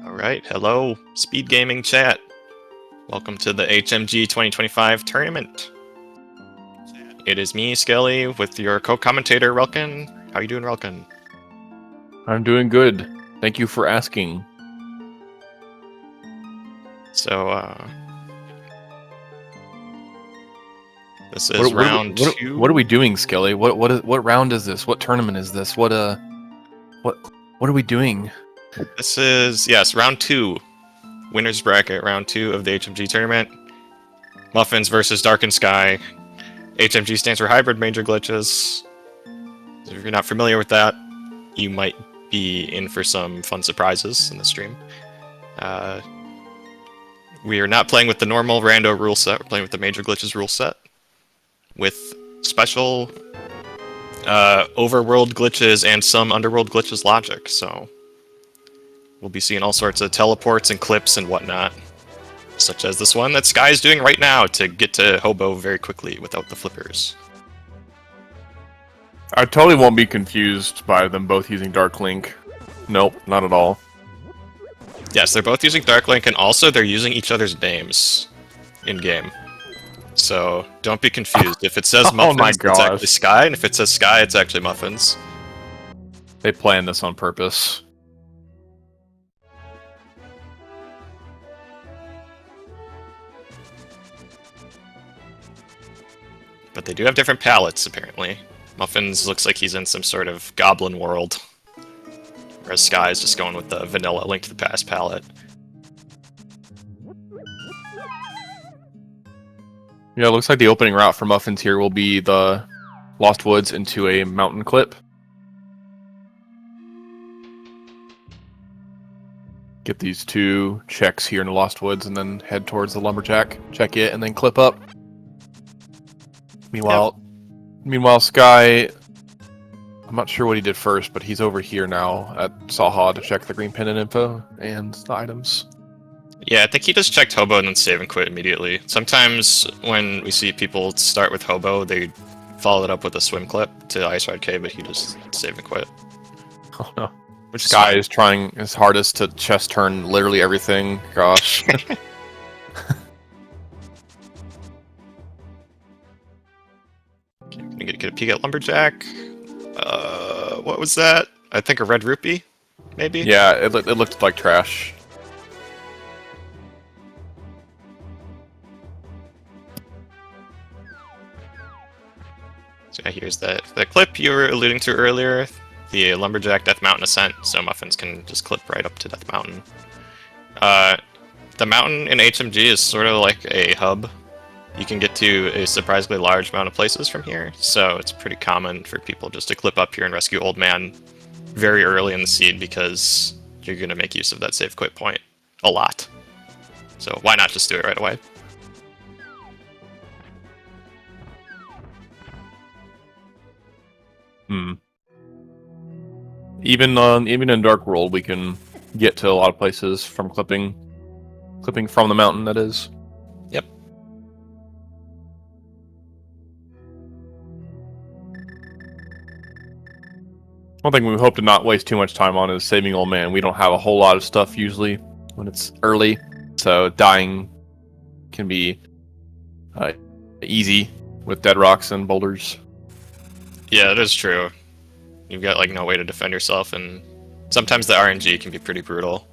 Alright, hello, SpeedGaming chat. Welcome to the HMG 2025 tournament. It is me, Skelly, with your co-commentator, Relkin. How you doing, Relkin? I'm doing good. Thank you for asking. So, this is round two. What are we doing, Skelly? What round is this? What tournament is this? What are we doing? This is, yes, round two. Winner's bracket, round two of the HMG tournament. Muffins versus Darkened5ky. HMG stands for Hybrid Major Glitches. So if you're not familiar with that, you might be in for some fun surprises in the stream. We are not playing with the normal rando rule set, we're playing with the Major Glitches rule set. With special overworld glitches and some underworld glitches logic, so we'll be seeing all sorts of teleports and clips and whatnot, such as this one that Sky is doing right now to get to Hobo very quickly without the flippers. I totally won't be confused by them both using Dark Link. Nope, not at all. Yes, they're both using Dark Link, and also they're using each other's names in-game. So don't be confused. If it says Muffins, it's actually Sky, and if it says Sky, it's actually Muffins. They planned this on purpose. But they do have different palettes, apparently. Muffins looks like he's in some sort of goblin world, whereas Sky is just going with the vanilla Link to the Past palette. Yeah, it looks like the opening route for Muffins here will be the Lost Woods into a mountain clip. Get these two checks here in the Lost Woods and then head towards the Lumberjack. Check it and then clip up. Meanwhile, Sky, I'm not sure what he did first, but he's over here now at Saha to check the green pendant info and the items. Yeah, I think he just checked Hobo and then save and quit immediately. Sometimes when we see people start with Hobo, they follow it up with a swim clip to Ice Ride K, but he just save and quit. Oh no. Which Sky is trying his hardest to chest turn literally everything. Gosh. Get a peek at Lumberjack. What was that? I think a red rupee, maybe? Yeah, it looked like trash. So yeah, here's the clip you were alluding to earlier, the Lumberjack Death Mountain ascent, so Muffins can just clip right up to Death Mountain. The mountain in HMG is sort of like a hub. You can get to a surprisingly large amount of places from here, so it's pretty common for people just to clip up here and rescue Old Man very early in the seed because you're going to make use of that save quit point a lot. So why not just do it right away? Even in Dark World, we can get to a lot of places from clipping from the mountain. That is. Yep. One thing we hope to not waste too much time on is saving Old Man. We don't have a whole lot of stuff usually when it's early, so dying can be easy with dead rocks and boulders. Yeah, that is true. You've got like no way to defend yourself, and sometimes the RNG can be pretty brutal.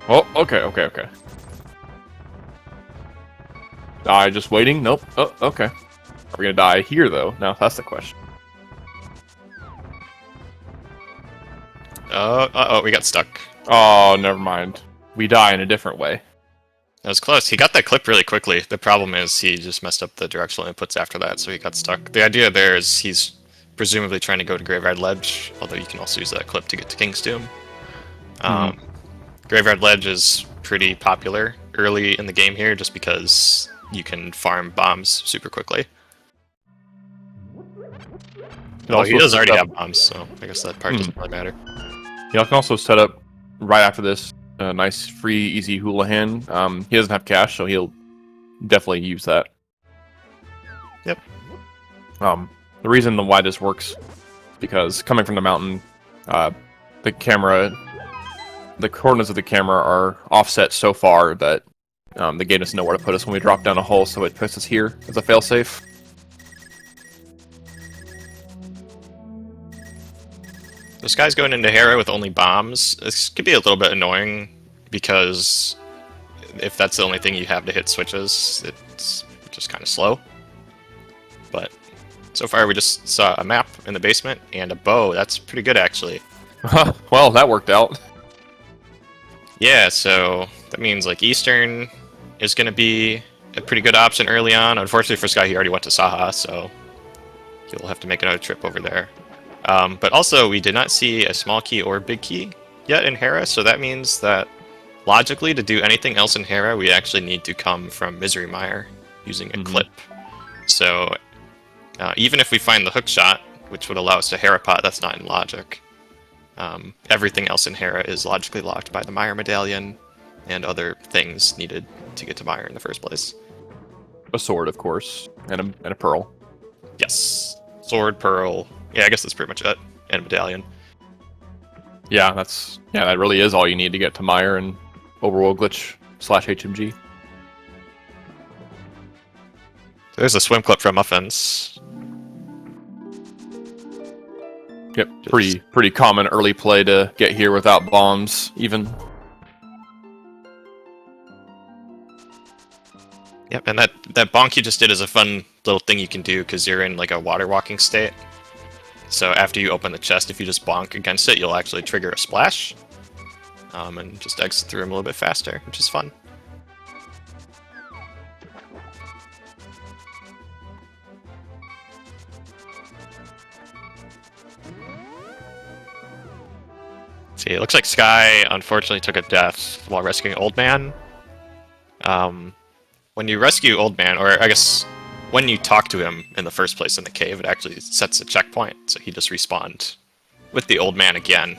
Oh, okay. Die just waiting? Nope. Oh, okay. Are we gonna die here though? Now that's the question. Uh-oh, we got stuck. Oh, never mind. We die in a different way. That was close. He got that clip really quickly. The problem is he just messed up the directional inputs after that, so he got stuck. The idea there is he's presumably trying to go to Graveyard Ledge, although you can also use that clip to get to King's Doom. Graveyard Ledge is pretty popular early in the game here just because you can farm bombs super quickly. Well, he does already have bombs, so I guess that part doesn't really matter. You can also set up right after this a nice, free, easy Houlihan. He doesn't have cash, so he'll definitely use that. Yep. The reason why this works, because coming from the mountain, the coordinates of the camera are offset so far that the game doesn't know where to put us when we drop down a hole, so it puts us here as a failsafe. This guy's going into Hera with only bombs. This could be a little bit annoying, because if that's the only thing you have to hit switches, it's just kind of slow. But so far we just saw a map in the basement and a bow. That's pretty good, actually. Well, that worked out. Yeah, so that means like Eastern is going to be a pretty good option early on. Unfortunately for Sky, he already went to Saha, so he'll have to make another trip over there. But also, we did not see a small key or big key yet in Hera, so that means that logically, to do anything else in Hera, we actually need to come from Misery Mire using a clip. So even if we find the hook shot, which would allow us to Hera pot, that's not in logic. Everything else in Hera is logically locked by the Mire Medallion and other things needed to get to Mire in the first place. A sword, of course, and a pearl. Yes. Sword, pearl. Yeah, I guess that's pretty much it. And medallion. Yeah, that really is all you need to get to Mire and overworld glitch / HMG. There's a swim clip from Muffins. Yep, pretty common early play to get here without bombs, even. Yep, and that bonk you just did is a fun little thing you can do because you're in like a water walking state. So after you open the chest, if you just bonk against it, you'll actually trigger a splash. And just exit through them a little bit faster, which is fun. See, it looks like Sky unfortunately took a death while rescuing Old Man. When you rescue Old Man, or I guess when you talk to him in the first place in the cave, it actually sets a checkpoint, so he just respawned with the Old Man again.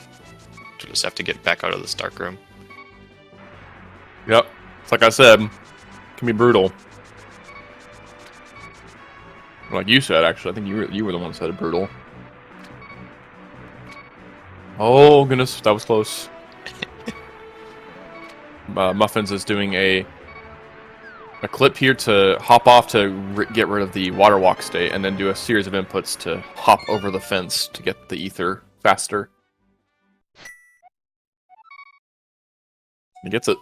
We'll just have to get back out of this dark room. Yep, it's like I said, it can be brutal. Like you said, actually, I think you were the one who said it, brutal. Oh goodness, that was close. Muffins is doing a clip here to hop off to get rid of the water walk state, and then do a series of inputs to hop over the fence to get the ether faster. He gets it.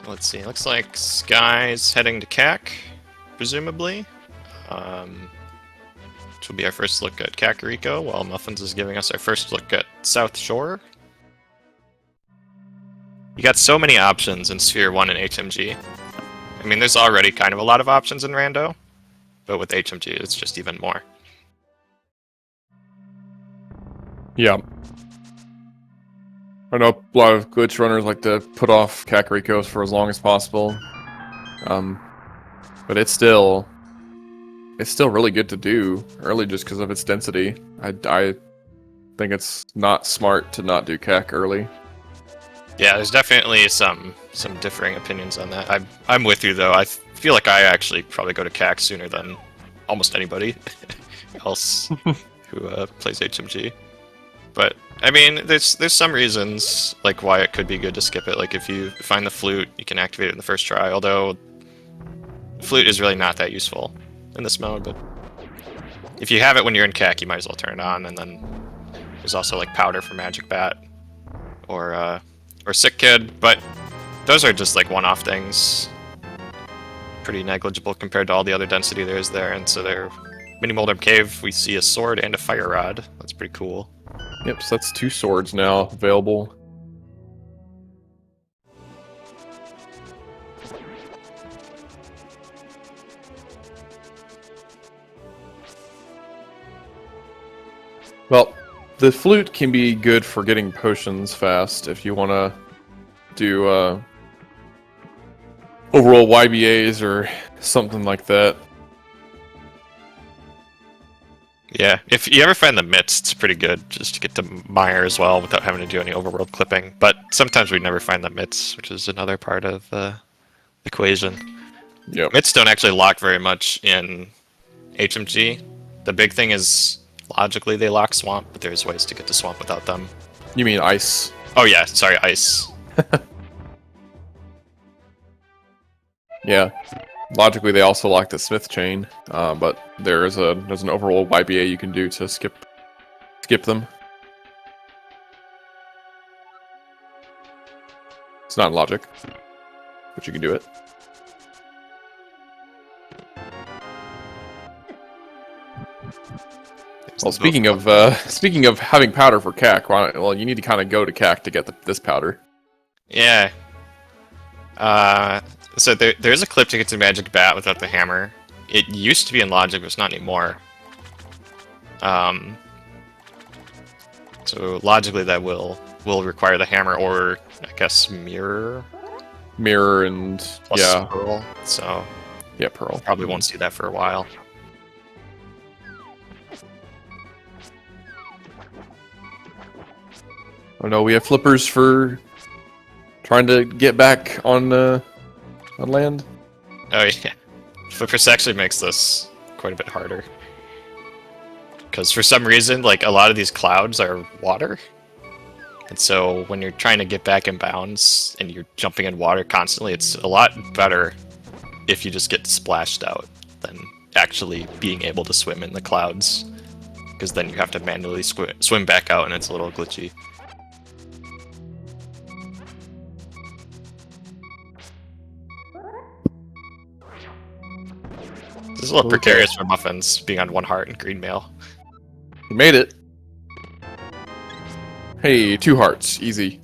Let's see, looks like Sky's heading to CAC, presumably. Which will be our first look at Kakariko, while Muffins is giving us our first look at South Shore. You got so many options in Sphere 1 and HMG. I mean, there's already kind of a lot of options in Rando, but with HMG, it's just even more. Yeah. I know a lot of glitch runners like to put off Kakariko's for as long as possible. But it's still really good to do early just because of its density. I think it's not smart to not do CAC early. Yeah, there's definitely some differing opinions on that. I'm with you though. I feel like I actually probably go to CAC sooner than almost anybody else who plays HMG. But I mean, there's some reasons like why it could be good to skip it. Like if you find the flute, you can activate it in the first try. Although flute is really not that useful in this mode. But if you have it when you're in CAC, you might as well turn it on. And then there's also like powder for Magic Bat or Sick Kid. But those are just like one-off things. Pretty negligible compared to all the other density there is there. And so there, Mini Moldorm Cave, we see a sword and a fire rod. That's pretty cool. Yep, so that's 2 swords now available. Well, the flute can be good for getting potions fast if you want to do overall YBAs or something like that. Yeah, if you ever find the mitts, it's pretty good just to get to mire as well without having to do any overworld clipping. But sometimes we never find the mitts, which is another part of the equation. Yep. Mitts don't actually lock very much in HMG. The big thing is logically they lock swamp, but there's ways to get to swamp without them. You mean ice? Oh yeah, sorry, ice. Yeah. Logically, they also lock the Smith chain, but there's an overworld YBA you can do to skip them. It's not in logic, but you can do it. Well, speaking of having powder for CAC, well, you need to kind of go to CAC to get this powder. Yeah. So there's a clip to get to Magic Bat without the hammer. It used to be in Logic, but it's not anymore. So logically that will require the hammer or, I guess, mirror? Mirror and, Plus yeah. Pearl. So Yeah, Pearl. probably won't see that for a while. Oh no, we have flippers for trying to get back on land. Oh yeah. Flippers actually makes this quite a bit harder. Because for some reason, like, a lot of these clouds are water. And so when you're trying to get back in bounds and you're jumping in water constantly, it's a lot better if you just get splashed out than actually being able to swim in the clouds. Because then you have to manually swim back out and it's a little glitchy. This is a little precarious for Muffins, being on 1 heart and green mail. You made it. Hey, 2 hearts, easy.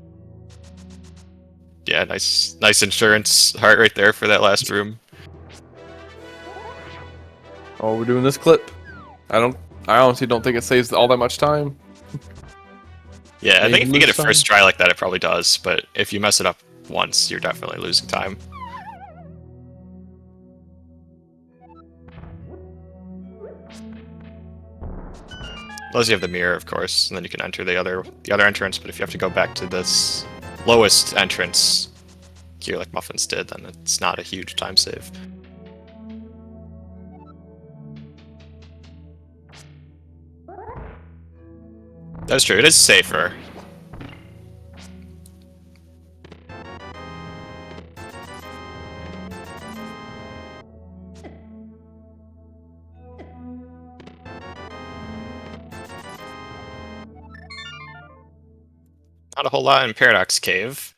Yeah, nice insurance heart right there for that last room. Oh, we're doing this clip. I honestly don't think it saves all that much time. Yeah, I think if you get a lose first try like that, it probably does. But if you mess it up once, you're definitely losing time. Unless you have the mirror, of course, and then you can enter the other entrance. But if you have to go back to this lowest entrance here, like Muffins did, then it's not a huge time save. That's true. It is safer. Not a whole lot in Paradox Cave.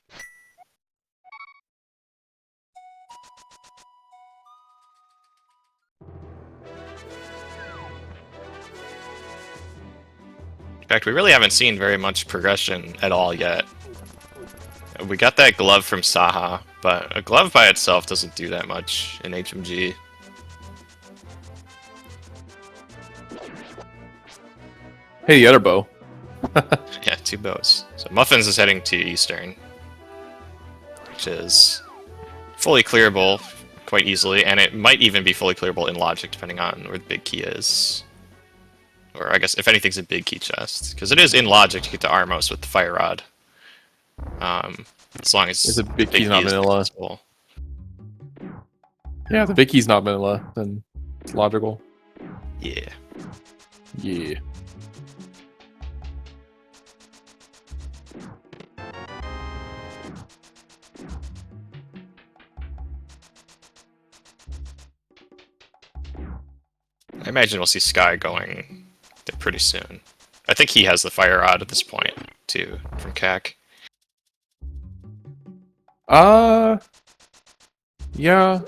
In fact, we really haven't seen very much progression at all yet. We got that glove from Saha, but a glove by itself doesn't do that much in HMG. Hey, the other bow. Yeah, 2 bows. So Muffins is heading to Eastern, which is fully clearable quite easily, and it might even be fully clearable in Logic, depending on where the big key is. Or I guess, if anything's a big key chest. Because it is in Logic to get to Armos with the Fire Rod. As long as Is a big key not vanilla? accessible. Yeah, the big key's not vanilla, then it's logical. Yeah. Yeah. I imagine we'll see Sky going there pretty soon. I think he has the Fire Rod at this point, too, from CAC. Yeah.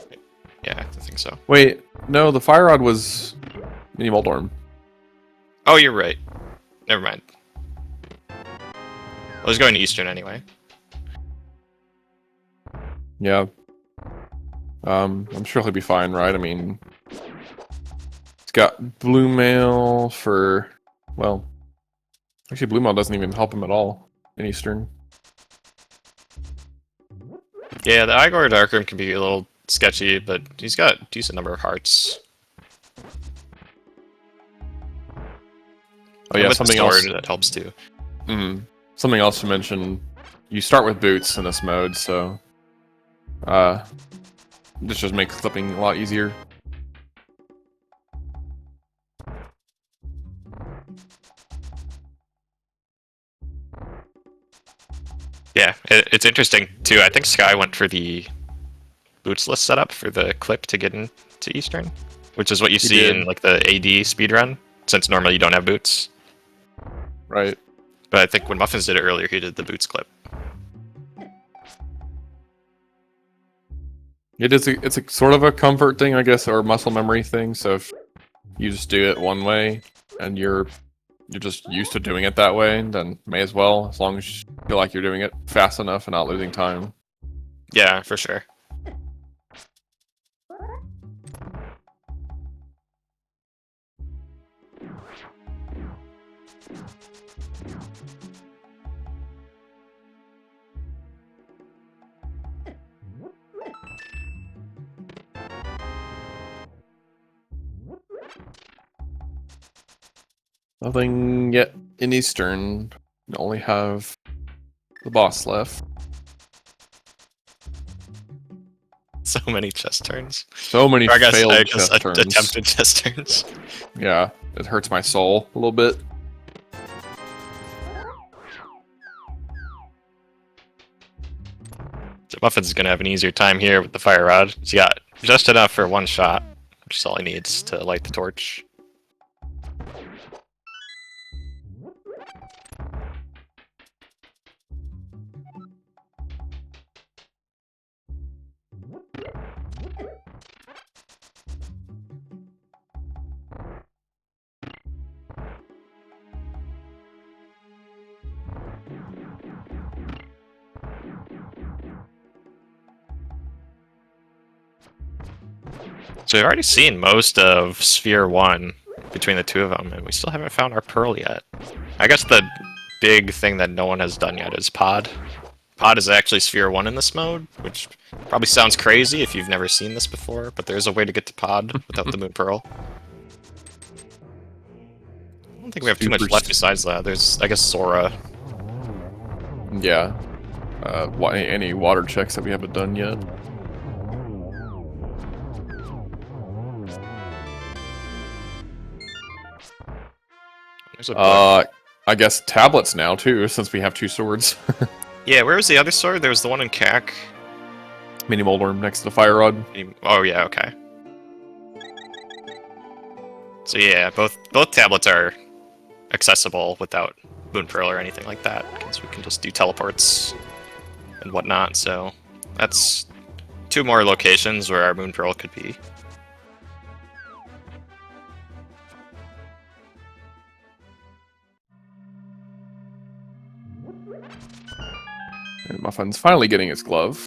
Yeah, I think so. Wait, no, the fire rod was Mini Moldorm. Oh, you're right. Never mind. I was going to Eastern anyway. Yeah. I'm sure he'll be fine, right? I mean, it's got Blue Mail for, well, actually Blue Mail doesn't even help him at all in Eastern. Yeah, the Igor Darkroom can be a little sketchy, but he's got a decent number of hearts. Oh yeah, with something the sword, else. it helps too. Something else to mention. You start with boots in this mode, so this just makes clipping a lot easier. Yeah, it's interesting too. I think Sky went for the bootsless setup for the clip to get into Eastern, which is what you see in like the AD speedrun, since normally you don't have boots. Right. But I think when Muffins did it earlier, he did the boots clip. It's a sort of a comfort thing, I guess, or muscle memory thing. So if you just do it one way and you're just used to doing it that way, then may as well, as long as you feel like you're doing it fast enough and not losing time. Yeah, for sure. Nothing yet in Eastern. We only have the boss left. So many chest turns. So many Or I guess chest turns. attempted chest turns. Yeah, it hurts my soul a little bit. So Muffins is gonna have an easier time here with the fire rod. He's got just enough for one shot, which is all he needs to light the torch. So we've already seen most of Sphere 1 between the two of them, and we still haven't found our pearl yet. I guess the big thing that no one has done yet is Pod. Pod is actually Sphere 1 in this mode, which probably sounds crazy if you've never seen this before, but there's a way to get to Pod without the Moon Pearl. I don't think we have too much left besides that. There's, I guess, Sora. Yeah. Any water checks that we haven't done yet? There's a I guess tablets now too, since we have two swords. Yeah, where was the other sword? There was the one in CAC. Mini Moldorm next to the fire rod. Oh yeah, okay. So yeah, both tablets are accessible without Moon Pearl or anything like that, because we can just do teleports and whatnot. So that's two more locations where our Moon Pearl could be. And Muffin's finally getting his glove.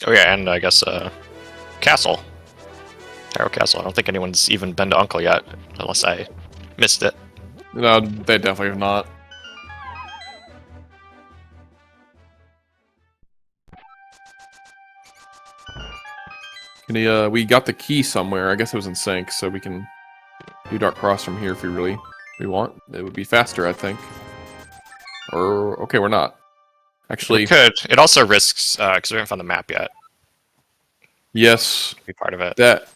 Oh yeah, and I guess Castle. Tarot Castle. I don't think anyone's even been to Uncle yet, unless I missed it. No, they definitely have not. And we got the key somewhere. I guess it was in sync, so we can do Dark Cross from here if we want. It would be faster, I think. Or okay, we're not. Actually, We could. It also risks because we haven't found the map yet. Yes, Be part of it. that.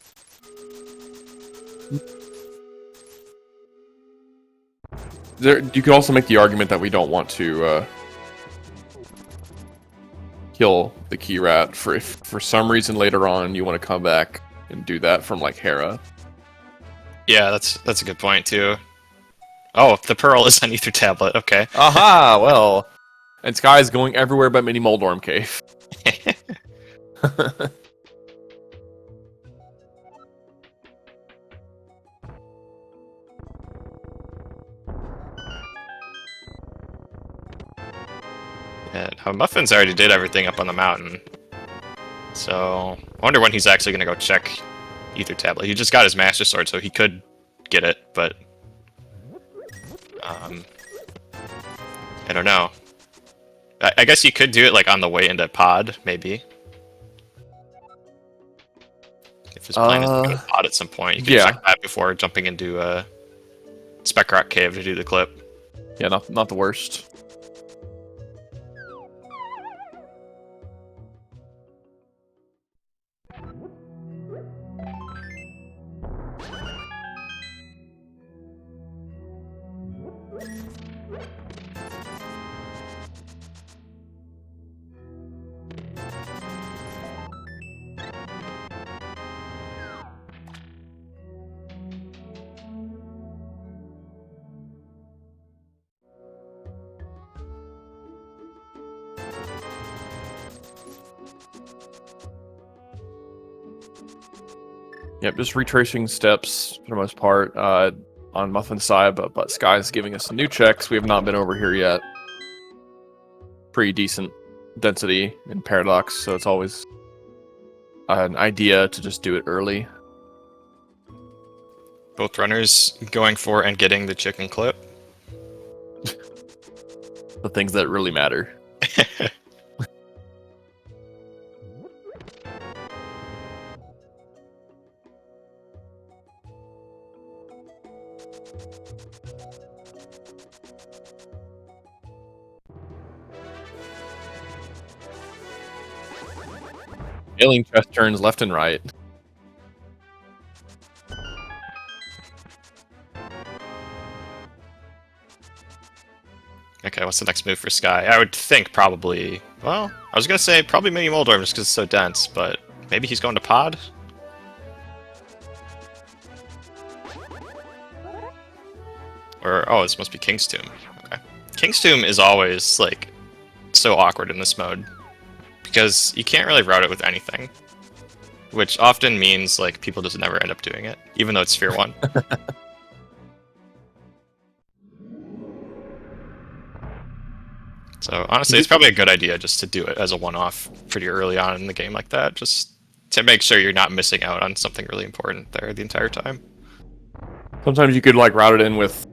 You could also make the argument that we don't want to kill the key rat if for some reason later on you want to come back and do that from like Hera. Yeah, that's a good point too. Oh, the pearl is on either tablet. Okay. Aha! Well, and Sky's going everywhere but Mini Moldorm Cave. Yeah, Muffins already did everything up on the mountain. So I wonder when he's actually gonna go check either tablet. He just got his Master Sword, so he could get it, but I don't know. I guess you could do it like on the way into pod, maybe. If his plan is to go to pod at some point, you can check that before jumping into Spec Rock Cave to do the clip. Yeah, not the worst. Yep, just retracing steps for the most part on Muffins' side, but Sky's giving us some new checks. We have not been over here yet. Pretty decent density in Paradox, so it's always an idea to just do it early. Both runners going for and getting the chicken clip. The things that really matter. Alien chest turns left and right. Okay, what's the next move for Sky? I would think probably... Well, I was going to say probably Mini Moldorm just because it's so dense, but maybe he's going to pod? Or, oh, this must be King's Tomb. Okay. King's Tomb is always, like, so awkward in this mode. Because you can't really route it with anything. Which often means, like, people just never end up doing it, even though it's Sphere 1. So, honestly, it's probably a good idea just to do it as a one-off pretty early on in the game like that, just to make sure you're not missing out on something really important there the entire time. Sometimes you could, like, route it in with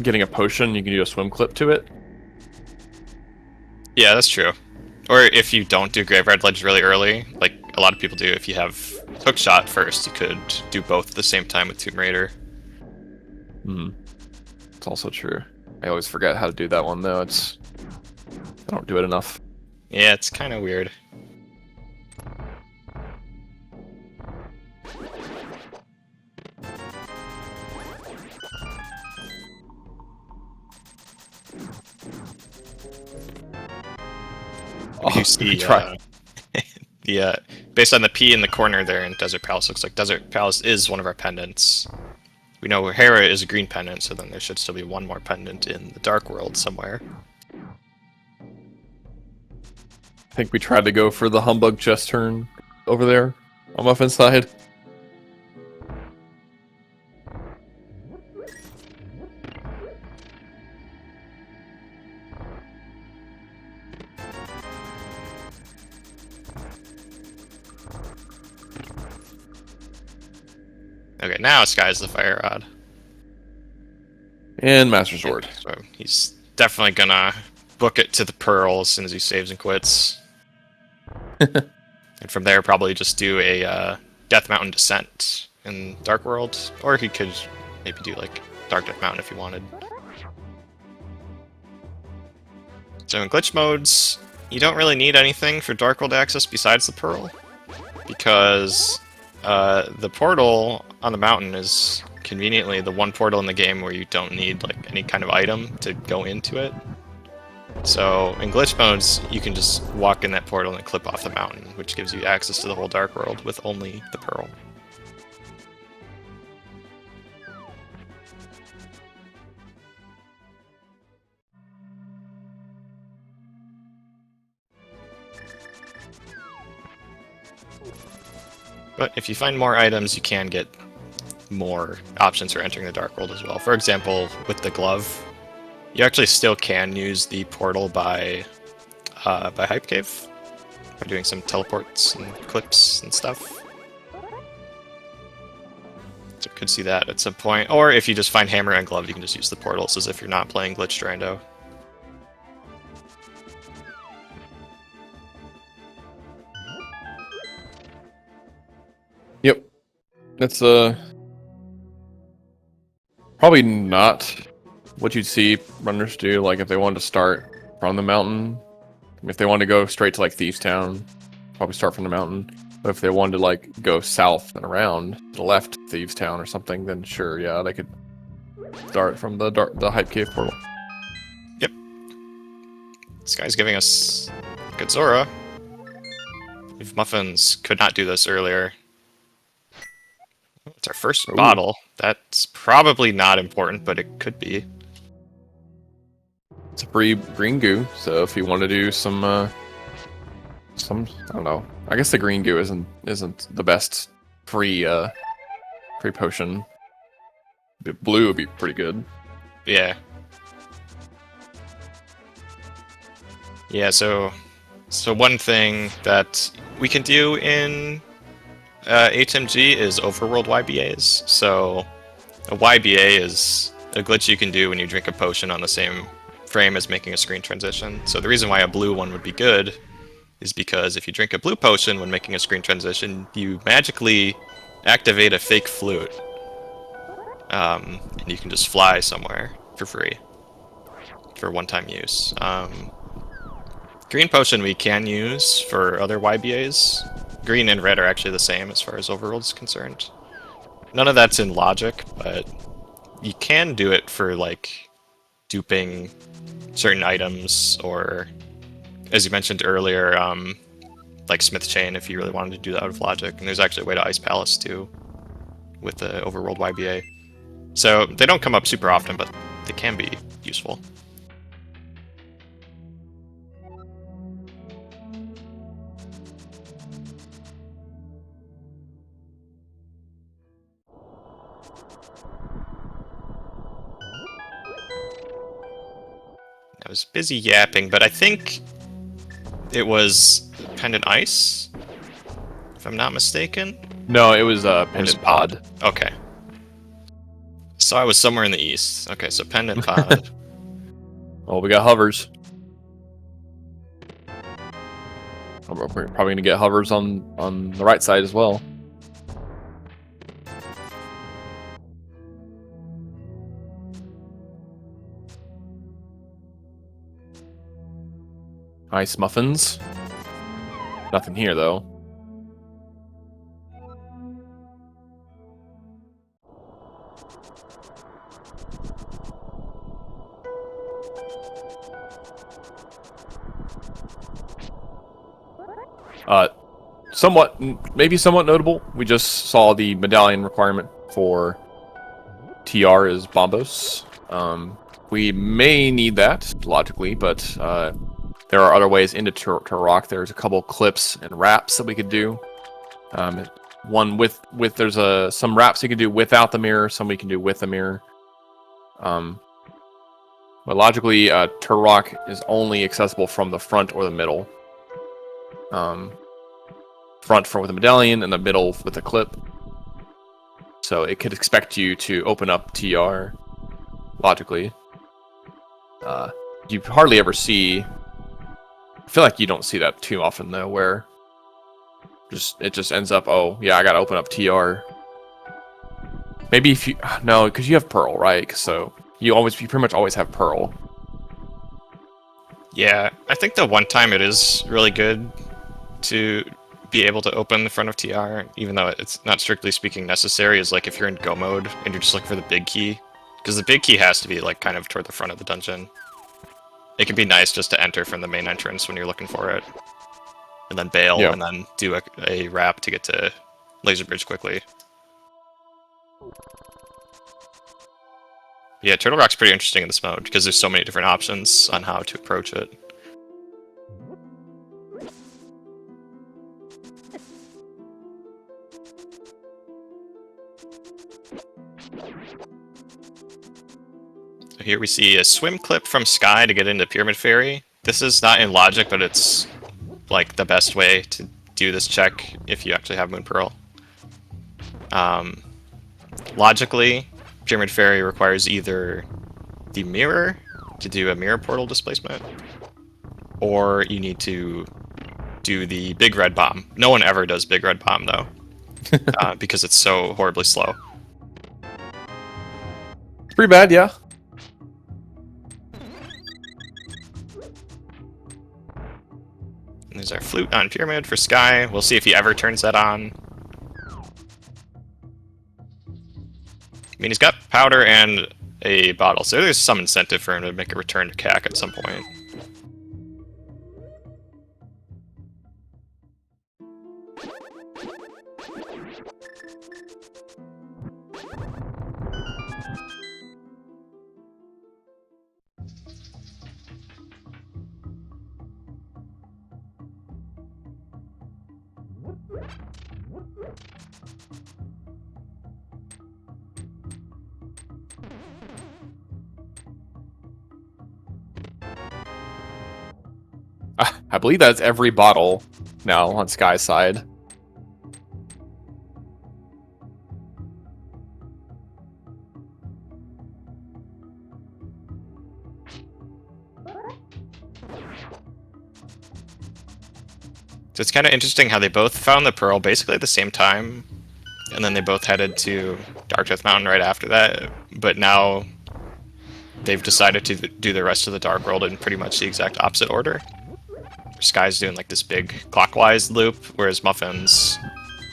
getting a potion, you can do a swim clip to it. Yeah, that's true. Or if you don't do Graveyard Ledge really early, like a lot of people do, if you have Hookshot first, you could do both at the same time with Tomb Raider. It's also true. I always forget how to do that one, though. I don't do it enough. Yeah, it's kind of weird. Oh, you see, based on the P in the corner there in Desert Palace, looks like Desert Palace is one of our pendants. We know Hera is a green pendant, so then there should still be one more pendant in the Dark World somewhere. I think we tried to go for the Humbug chest turn over there on Muffin's side. Okay, now Sky's the Fire Rod. And Master Sword. So he's definitely gonna book it to the Pearl as soon as he saves and quits. And from there, probably just do a Death Mountain Descent in Dark World. Or he could maybe do like Dark Death Mountain if he wanted. So in glitch modes, you don't really need anything for Dark World access besides the Pearl. Because the portal on the mountain is conveniently the one portal in the game where you don't need like any kind of item to go into it. So in glitch modes, you can just walk in that portal and clip off the mountain, which gives you access to the whole Dark World with only the Pearl. But if you find more items, you can get more options for entering the Dark World as well. For example, with the glove, you actually still can use the portal by Hype Cave, by doing some teleports and clips and stuff. So could see that at some point. Or if you just find Hammer and Glove, you can just use the portals as if you're not playing Glitched Rando. Yep. That's probably not what you'd see runners do, like if they wanted to start from the mountain. If they wanted to go straight to like Thieves Town, probably start from the mountain. But if they wanted to like go south and around to the left, Thieves Town or something, then sure, yeah, they could start from the Hype Cave portal. Yep. This guy's giving us good Zora. If Muffins could not do this earlier. It's our first bottle. That's probably not important, but it could be. It's a free green goo, so if you want to do some I don't know. I guess the green goo isn't the best free potion. The blue would be pretty good. Yeah. Yeah, so one thing that we can do in HMG is overworld YBAs. So a YBA is a glitch you can do when you drink a potion on the same frame as making a screen transition. So the reason why a blue one would be good is because if you drink a blue potion when making a screen transition, you magically activate a fake flute. And you can just fly somewhere for free for one-time use. Green potion we can use for other YBAs. Green and red are actually the same as far as overworld is concerned. None of that's in logic, but you can do it for like duping certain items, or as you mentioned earlier, like Smith Chain if you really wanted to do that out of logic. And there's actually a way to Ice Palace too with the overworld YBA. So they don't come up super often, but they can be useful. I was busy yapping, but I think it was Pendant Ice, if I'm not mistaken. No, it was Pendant Pod. Okay. So I was somewhere in the east. Okay, so Pendant Pod. Oh, we got hovers. We're probably going to get hovers on the right side as well. Nice muffins. Nothing here, though. Maybe somewhat notable. We just saw the medallion requirement for TR is Bombos. We may need that, logically, but there are other ways into Turok. There's a couple clips and wraps that we could do. One with there's some wraps you can do without the mirror, some we can do with the mirror. But logically, Turok is only accessible from the front or the middle. Front with a medallion and the middle with a clip. So it could expect you to open up TR logically. You hardly ever see. I feel like you don't see that too often though, where it just ends up, oh yeah, I gotta open up TR. Maybe if you no, because you have Pearl, right? So you pretty much always have Pearl. Yeah, I think the one time it is really good to be able to open the front of TR, even though it's not strictly speaking necessary, is like if you're in go mode and you're just looking for the big key, because the big key has to be like kind of toward the front of the dungeon. It can be nice just to enter from the main entrance when you're looking for it, and then bail, and then do a wrap to get to Laser Bridge quickly. Yeah, Turtle Rock's pretty interesting in this mode because there's so many different options on how to approach it. So here we see a swim clip from Sky to get into Pyramid Fairy. This is not in logic, but it's like the best way to do this check if you actually have Moon Pearl. logically, Pyramid Fairy requires either the mirror to do a mirror portal displacement, or you need to do the big red bomb. No one ever does big red bomb though, because it's so horribly slow. It's pretty bad, yeah. And there's our flute on Pyramid for Sky. We'll see if he ever turns that on. I mean, he's got powder and a bottle, so there's some incentive for him to make a return to CAC at some point. I believe that's every bottle now on Sky's side. So it's kind of interesting how they both found the Pearl basically at the same time, and then they both headed to Dark Death Mountain right after that, but now they've decided to do the rest of the Dark World in pretty much the exact opposite order. Sky's doing like this big clockwise loop, whereas Muffins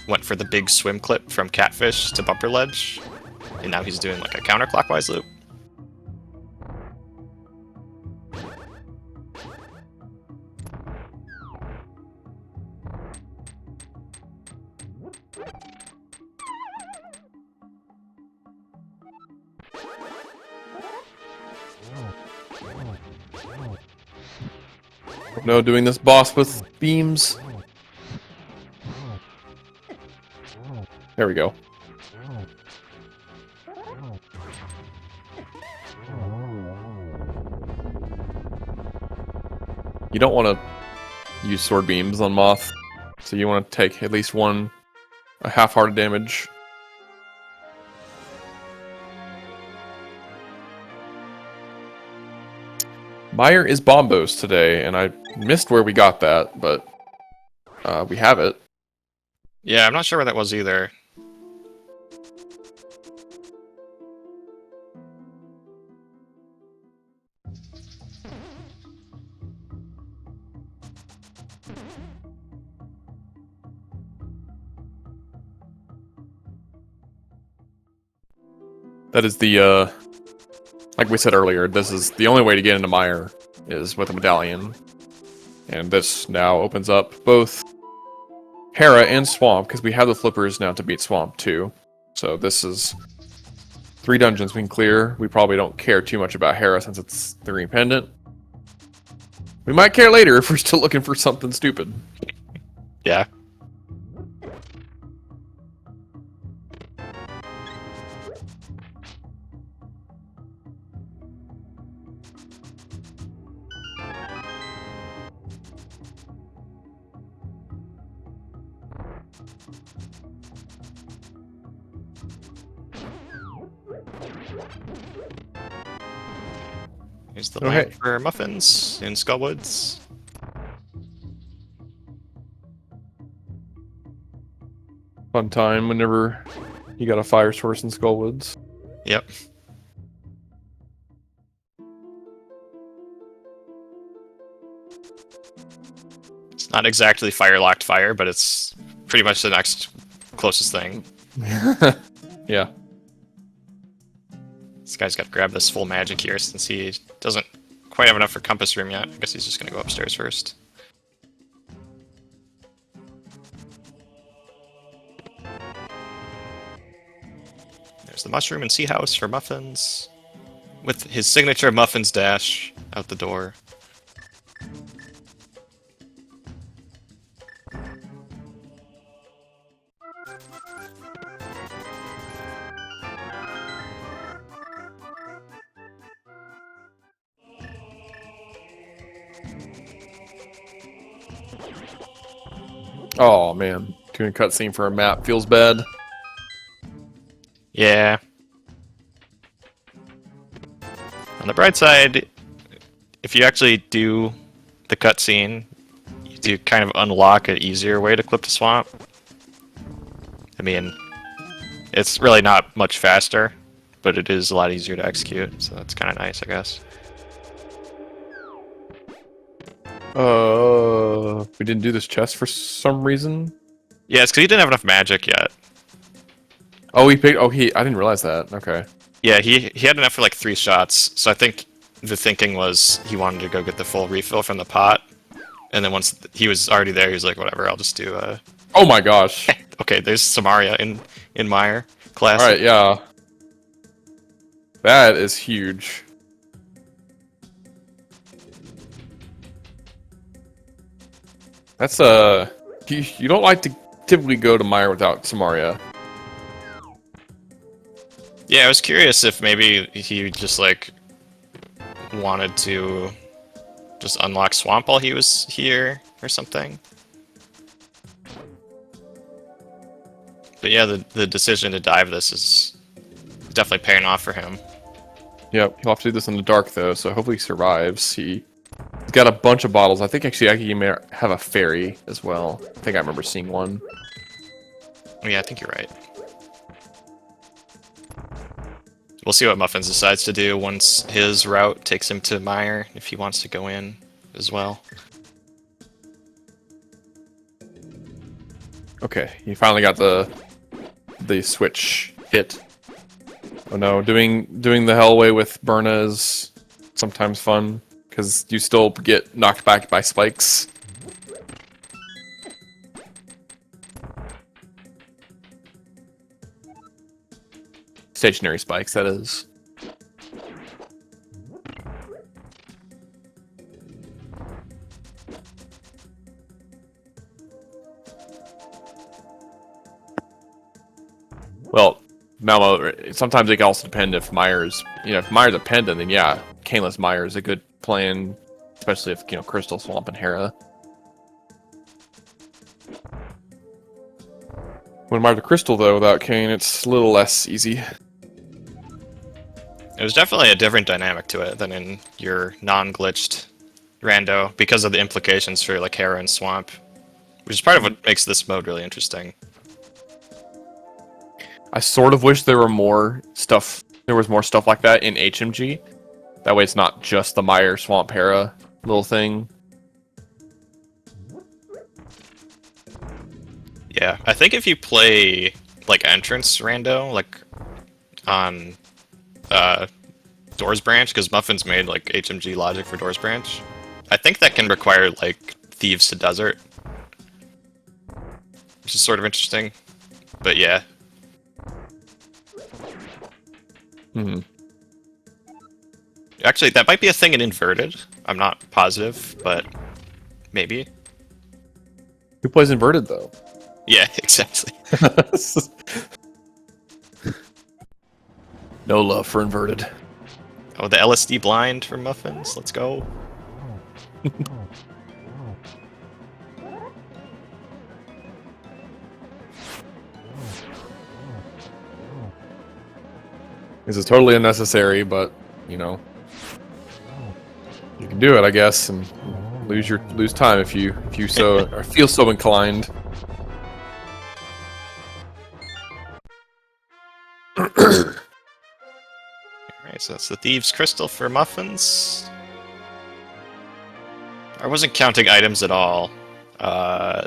went for the big swim clip from Catfish to Bumper Ledge, and now he's doing like a counterclockwise loop. No, doing this boss with beams. There we go. You don't want to use sword beams on Moth, so you want to take at least a half-hearted damage. Meyer is Bombos today, and I missed where we got that, but we have it. Yeah, I'm not sure where that was either. That is the, like we said earlier, this is the only way to get into Meyer is with a medallion. And this now opens up both Hera and Swamp, because we have the flippers now to beat Swamp too. So this is 3 dungeons we can clear. We probably don't care too much about Hera since it's the Green Pendant. We might care later if we're still looking for something stupid. Yeah. Here's the lamp for Muffins in Skullwoods. Fun time whenever you got a fire source in Skullwoods. Yep. It's not exactly fire-locked fire, but it's pretty much the next closest thing. Yeah. This guy's got to grab this full magic here since he doesn't quite have enough for Compass Room yet. I guess he's just going to go upstairs first. There's the Mushroom and Sea House for Muffins, with his signature Muffins dash out the door. Oh man, doing a cutscene for a map feels bad. Yeah. On the bright side, if you actually do the cutscene, you do kind of unlock an easier way to clip the swamp. I mean, it's really not much faster, but it is a lot easier to execute, so that's kind of nice, I guess. We didn't do this chest for some reason. Yeah, it's because he didn't have enough magic yet. Oh, he picked. Oh, I didn't realize that. Okay. Yeah, he had enough for like 3 shots, so I think the thinking was he wanted to go get the full refill from the pot, and then once he was already there, he was like, whatever, I'll just do Oh my gosh. Okay, there's Samaria in Meyer. Classic. Alright, yeah. That is huge. That's you don't like to typically go to Meyer without Samaria. Yeah, I was curious if maybe he just like wanted to just unlock Swamp while he was here or something. But yeah, the decision to dive this is definitely paying off for him. Yep, he'll have to do this in the dark though, so hopefully he survives. He's got a bunch of bottles. I think actually he may have a fairy as well. I think I remember seeing one. Oh, yeah, I think you're right. We'll see what Muffins decides to do once his route takes him to Meyer, if he wants to go in as well. Okay, he finally got the switch hit. Oh no, doing the Hellway with Berna is sometimes fun, because you still get knocked back by spikes. Stationary spikes, that is. Well, Malmo, sometimes it can also depend if Meyer's, if Meyer's a pendant, then yeah, Caneless Meyer is a good plan, especially if, Crystal Swamp and Hera. When Meyer's a Crystal, though, without Kane, it's a little less easy. There's definitely a different dynamic to it than in your non-glitched rando, because of the implications for like Hera and Swamp, which is part of what makes this mode really interesting. I sort of wish there were more stuff. There was more stuff like that in HMG. That way, it's not just the Meyer Swamp Hera little thing. Yeah, I think if you play like entrance rando, like on Doors Branch, because Muffins made like HMG logic for Doors Branch, I think that can require like Thieves to Desert, which is sort of interesting. But yeah. Actually, that might be a thing in Inverted. I'm not positive, but maybe. Who plays Inverted, though? Yeah, exactly. No love for Inverted. Oh, the LSD blind for Muffins. Let's go. This is totally unnecessary, but you can do it, I guess, and lose time if you so or feel so inclined. Alright, so that's the Thieves Crystal for Muffins. I wasn't counting items at all.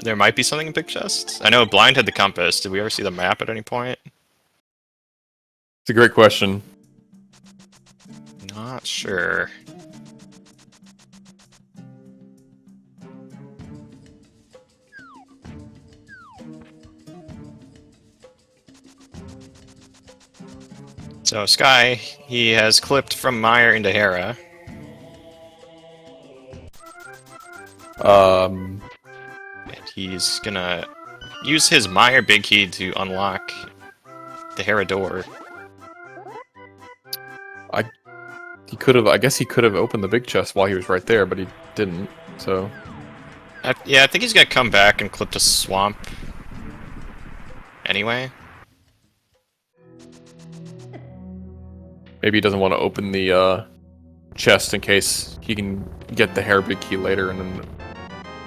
There might be something in Big Chest. I know Blind had the compass. Did we ever see the map at any point? It's a great question. Not sure. So Sky, he has clipped from Meyer into Hera. Um, And he's gonna use his Meyer big key to unlock the Hera door. I guess he could have opened the big chest while he was right there, but he didn't. So Yeah, I think he's gonna come back and clip the swamp anyway. Maybe he doesn't want to open the chest in case he can get the hair big key later and then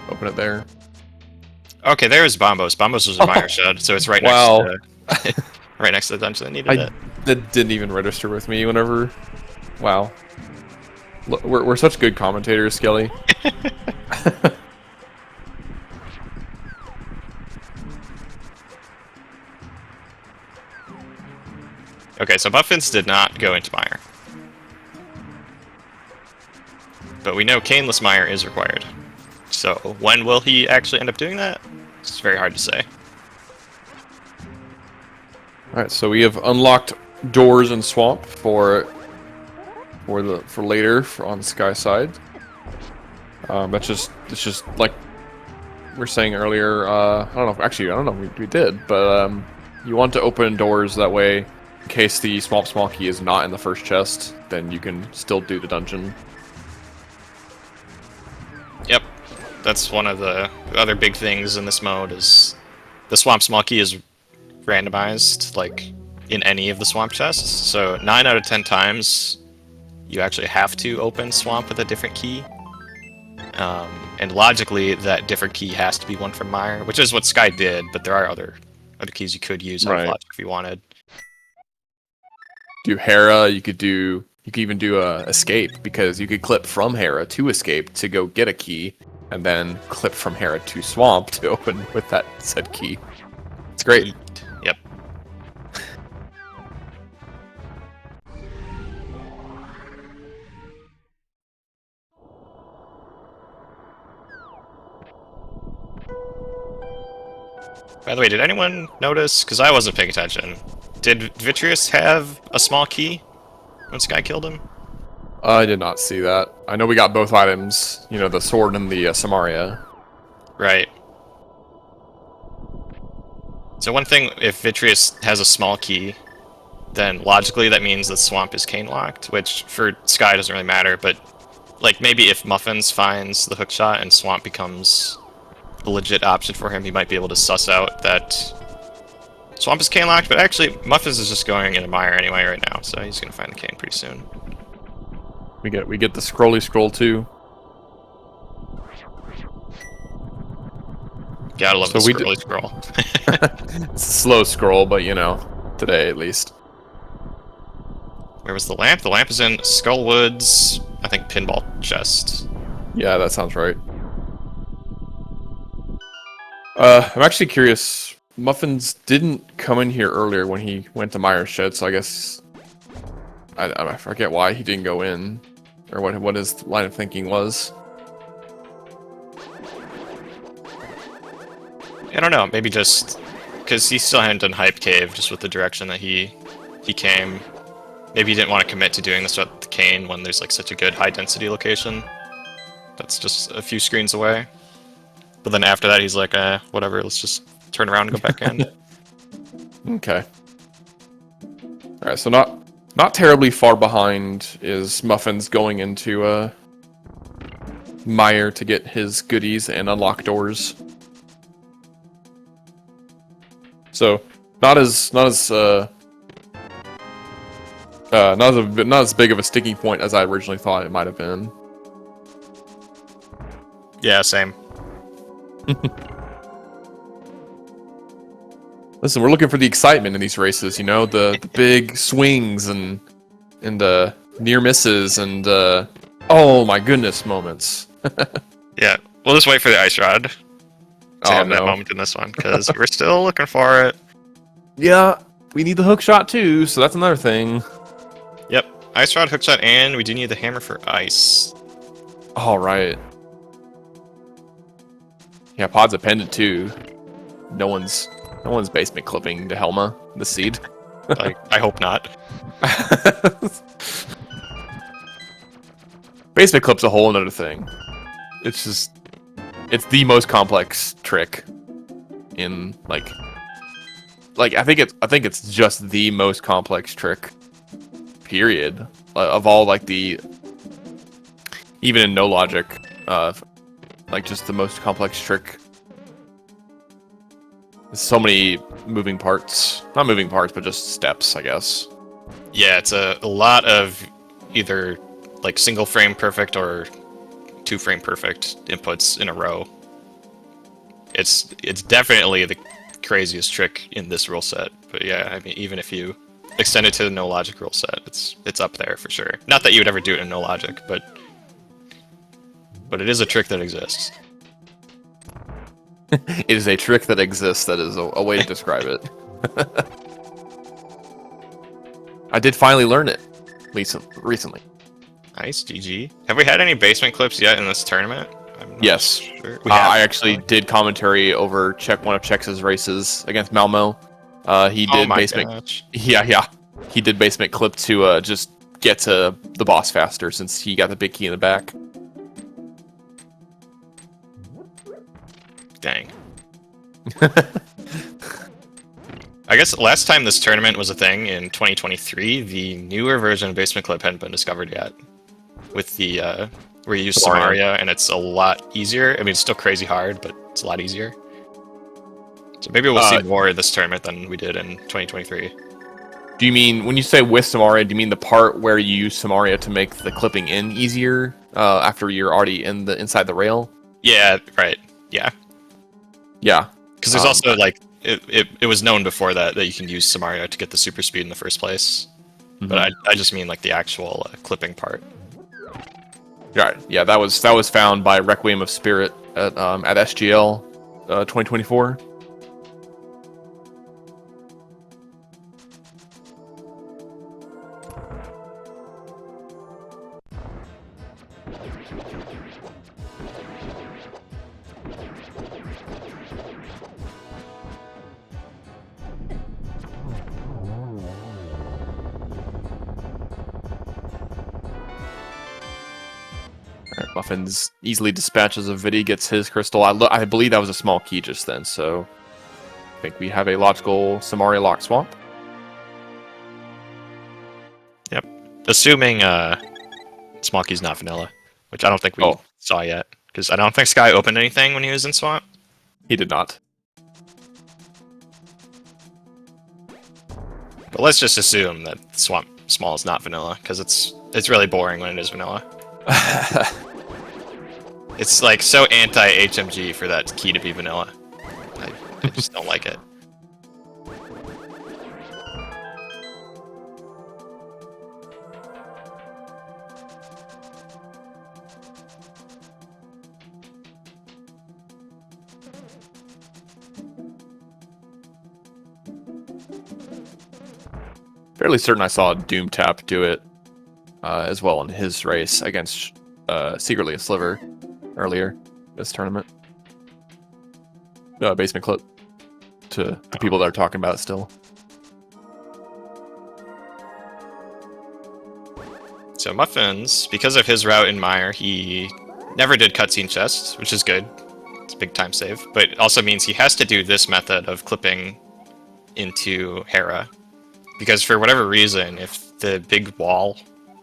open it there. Okay, there's Bombos. Bombos was a mire shed, so it's right Wow. next to right next to the dungeon that needed it. That didn't even register with me whenever. Wow. We're such good commentators, Skelly. Okay, so Muffins did not go into mire. But we know Caneless mire is required. So when will he actually end up doing that? It's very hard to say. Alright, so we have unlocked doors and swamp for later on Sky side. It's just like we were saying earlier. I don't know. We did, but you want to open doors that way in case the small key is not in the first chest. Then you can still do the dungeon. Yep, that's one of the other big things in this mode is the swamp small key is randomized like in any of the swamp chests. So 9 out of 10 times you actually have to open swamp with a different key. And logically, that different key has to be one from mire, which is what Sky did, but there are other keys you could use out of logic if you wanted. Do Hera, you could even do a escape, because you could clip from Hera to escape to go get a key, and then clip from Hera to swamp to open with that said key. It's great. Yep. By the way, did anyone notice? Because I wasn't paying attention. Did Vitreous have a small key when Sky killed him? I did not see that. I know we got both items. You know, the sword and the Samaria. Right. So one thing, if Vitreous has a small key, then logically that means the swamp is cane locked, which for Sky doesn't really matter, but like maybe if Muffins finds the hookshot and swamp becomes a legit option for him, he might be able to suss out that swamp is cane locked, but actually Muffins is just going in a mire anyway right now, so he's gonna find the cane pretty soon. We get the scrolly scroll too. Gotta love the scrolly scroll. It's a slow scroll, but you know, today at least. Where was the lamp? The lamp is in Skullwood's, I think, pinball chest. Yeah, that sounds right. I'm actually curious. Muffins didn't come in here earlier when he went to Myers Shed, so I guess I forget why he didn't go in, or what his line of thinking was. I don't know, maybe just because he still hadn't done Hype Cave, just with the direction that he came. Maybe he didn't want to commit to doing this at the Cane when there's like such a good high density location. That's just a few screens away. But then after that, he's like, whatever, let's just turn around and go back in. Okay. Alright, so not terribly far behind is Muffins going into Mire to get his goodies and unlock doors. So not as big of a sticking point as I originally thought it might have been. Yeah, same. Listen, we're looking for the excitement in these races, you know, the big swings and near misses and oh my goodness moments. Yeah, we'll just wait for the ice rod to have that no. moment in this one, because we're still looking for it. Yeah, we need the hook shot too, so that's another thing. Yep, ice rod, hookshot, and we do need the hammer for ice. All right. Yeah, pod's appended too. No one's basement clipping to Helma, the seed. Like, I hope not. Basement clip's a whole another thing. It's the most complex trick in like I think it's just the most complex trick period of all, like the even in no logic, like just the most complex trick. There's so many moving parts, not moving parts, but just steps, I guess. Yeah, it's a lot of either like single frame perfect or 2-frame perfect inputs in a row. It's definitely the craziest trick in this rule set. But yeah, I mean, even if you extend it to the no logic rule set, it's up there for sure. Not that you would ever do it in no logic, but it is a trick that exists. It is a trick that exists. That is a way to describe it. I did finally learn it recently. Nice, GG. Have we had any basement clips yet in this tournament? I'm not Yes. sure. I actually did commentary over one of Chex' races against Malmo. He did basement. Gosh. Yeah. He did basement clip to just get to the boss faster since he got the big key in the back. Dang. I guess last time this tournament was a thing in 2023, the newer version of basement clip hadn't been discovered yet. With the where you use Samaria, and it's a lot easier. I mean, it's still crazy hard, but it's a lot easier. So maybe we'll see more this tournament than we did in 2023. Do you mean, when you say with Samaria, do you mean the part where you use Samaria to make the clipping in easier after you're already inside the rail? Yeah, right. Yeah. Yeah. Because there's also, like, it was known before that you can use Samaria to get the super speed in the first place. Mm-hmm. But I just mean, like, the actual clipping part. Right. Yeah, that was found by Requiem of Spirit at SGL 2024. Muffins easily dispatches a Vidi, gets his crystal. I believe that was a small key just then, so I think we have a logical Samaria lock swamp. Yep. Assuming small key's not vanilla, which I don't think we saw yet, because I don't think Sky opened anything when he was in swamp. He did not. But let's just assume that swamp small is not vanilla, because it's really boring when it is vanilla. It's like so anti-HMG for that key to be vanilla. I just don't like it. Fairly certain I saw Doom Tap do it as well in his race against Secretly a Sliver earlier this tournament. Basement clip to the people that are talking about it still. So Muffins, because of his route in Mire, he never did cutscene chests, which is good. It's a big time save, but it also means he has to do this method of clipping into Hera. Because for whatever reason, if the big wall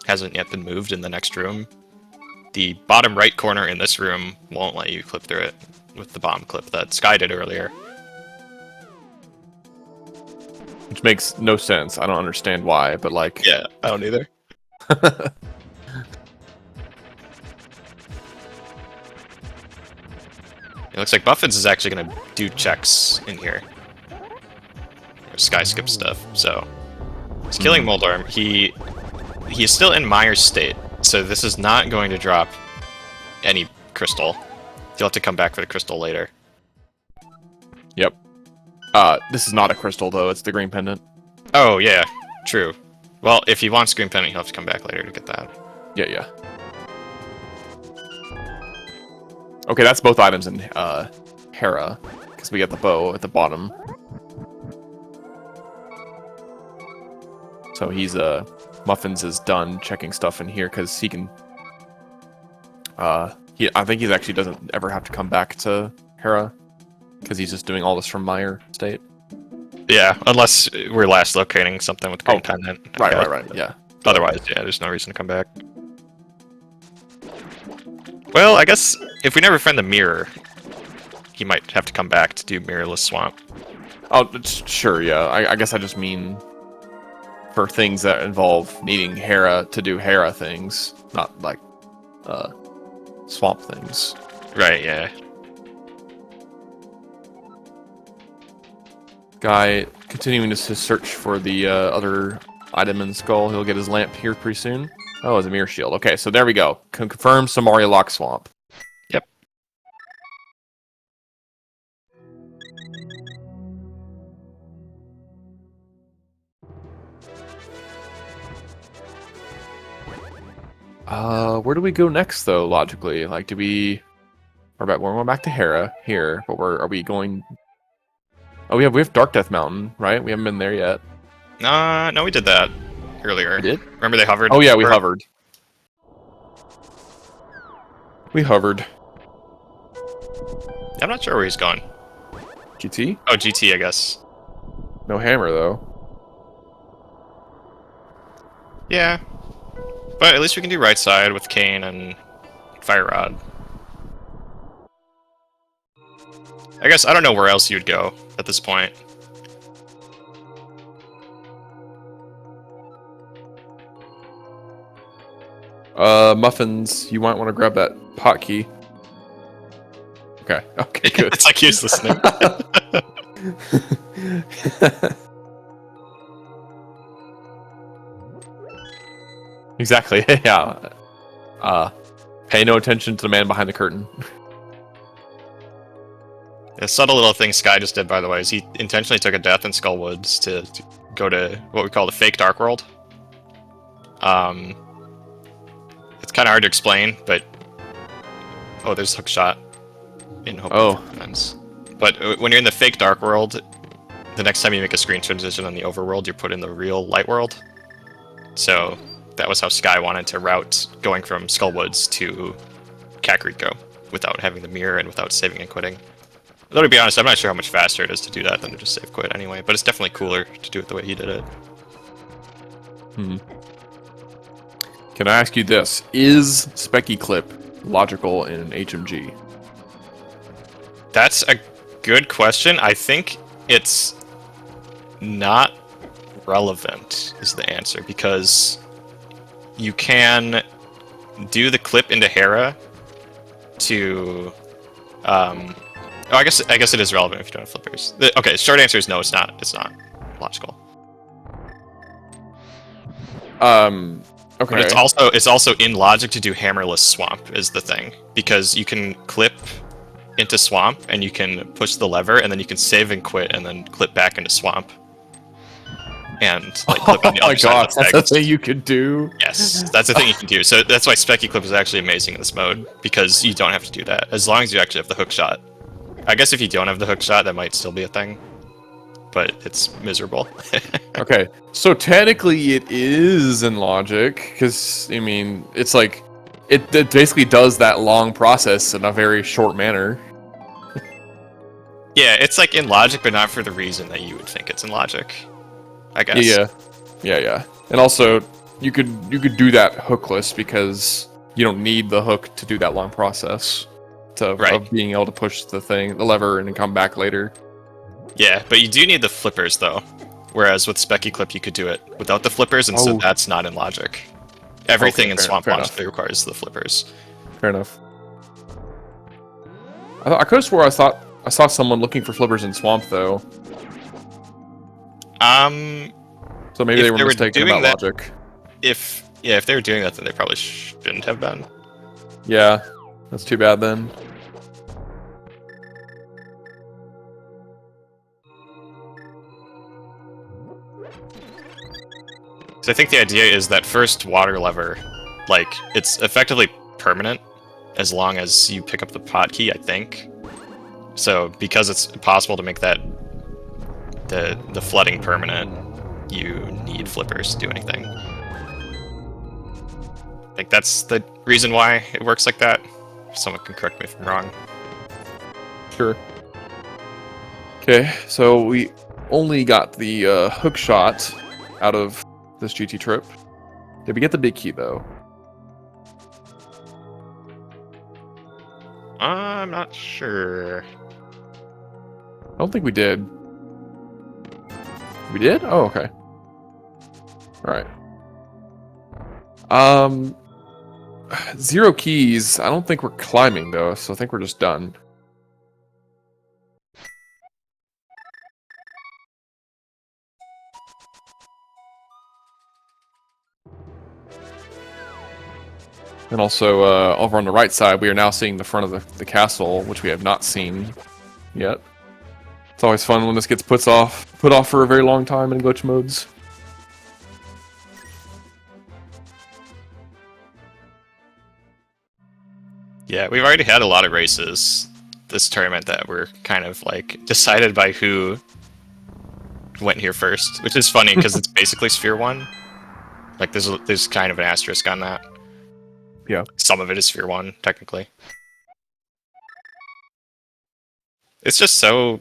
hasn't yet been moved in the next room, the bottom right corner in this room won't let you clip through it with the bomb clip that Sky did earlier. Which makes no sense. I don't understand why, but like... Yeah, I don't either. It looks like Muffins is actually going to do checks in here. Sky skips stuff, so... He's killing Moldorm. He's still in Mire's state, so this is not going to drop any crystal. You'll have to come back for the crystal later. Yep. This is not a crystal, though. It's the green pendant. Oh, yeah. True. Well, if he wants green pendant, he'll have to come back later to get that. Yeah. Okay, that's both items in Hera, because we got the bow at the bottom. So he's Muffins is done checking stuff in here because he can. I think he actually doesn't ever have to come back to Hera because he's just doing all this from Mire state. Yeah, unless we're last locating something with green pendant. Right. Yeah. Otherwise, yeah, there's no reason to come back. Well, I guess if we never find the mirror, he might have to come back to do mirrorless swamp. Oh, sure. Yeah. I guess I just mean for things that involve needing Hera to do Hera things, not like swamp things. Right, yeah. Guy continuing to search for the other item in the skull. He'll get his lamp here pretty soon. Oh, it's a mirror shield. Okay, so there we go. Confirm Samaria Lock Swamp. Yep. Where do we go next, though, logically? Like, we're going back to Hera here, but are we going... Oh, we have Dark Death Mountain, right? We haven't been there yet. No, we did that earlier. We did? Remember they hovered? Oh, yeah, we hovered. We hovered. I'm not sure where he's going. GT? Oh, GT, I guess. No hammer, though. Yeah. But at least we can do right side with Kane and Fire Rod. I guess I don't know where else you'd go at this point. Muffins, you might want to grab that pot key. Okay, okay, good. It's like he was listening. Exactly, yeah. Pay no attention to the man behind the curtain. A subtle little thing Sky just did, by the way, is he intentionally took a death in Skullwoods to go to what we call the fake Dark World. It's kind of hard to explain, but... Oh, there's hook shot. In hope Muffins. But when you're in the fake Dark World, the next time you make a screen transition on the overworld, you're put in the real light world. So that was how Sky wanted to route going from Skullwoods to Kakariko without having the mirror and without saving and quitting. Though, to be honest, I'm not sure how much faster it is to do that than to just save quit anyway, but it's definitely cooler to do it the way he did it. Can I ask you this? Is Specky Clip logical in HMG? That's a good question. I think it's not relevant is the answer, because you can do the clip into Hera to I guess it is relevant if you don't have flippers. Okay, short answer is no, it's not. It's not logical. Okay. But it's also in logic to do hammerless swamp is the thing, because you can clip into swamp and you can push the lever and then you can save and quit and then clip back into swamp. And like clip on the other side of the that's text. the thing you could do. Yes, that's the thing you can do. So that's why Specky Clip is actually amazing in this mode, because you don't have to do that as long as you actually have the hook shot. I guess if you don't have the hook shot, that might still be a thing, but it's miserable. Okay, so technically it is in logic, because, I mean, it's like, it basically does that long process in a very short manner. Yeah, it's like in logic, but not for the reason that you would think it's in logic, I guess. Yeah. And also, you could do that hookless, because you don't need the hook to do that long process of being able to push the lever, and then come back later. Yeah, but you do need the flippers, though. Whereas with Specky Clip, you could do it without the flippers, and so that's not in logic. Everything in Swamp logically requires the flippers. Fair enough. I could have swore I saw someone looking for flippers in Swamp, though. So maybe they were mistaken about logic. If they were doing that, then they probably shouldn't have been. Yeah, that's too bad then. So I think the idea is that first water lever, like, it's effectively permanent as long as you pick up the pot key, I think. So because it's possible to make that the flooding permanent, you need flippers to do anything. I think that's the reason why it works like that. Someone can correct me if I'm wrong. Sure. Okay, so we only got the hook shot out of this GT trip. Did we get the big key, though? I'm not sure. I don't think we did. We did? Oh, okay. Right. 0 keys. I don't think we're climbing though, so I think we're just done. And also, over on the right side, we are now seeing the front of the castle, which we have not seen yet. It's always fun when this gets put off for a very long time in glitch modes. Yeah, we've already had a lot of races this tournament that were kind of like decided by who went here first, which is funny because it's basically Sphere 1. Like there's kind of an asterisk on that. Yeah. Some of it is Sphere 1, technically. It's just so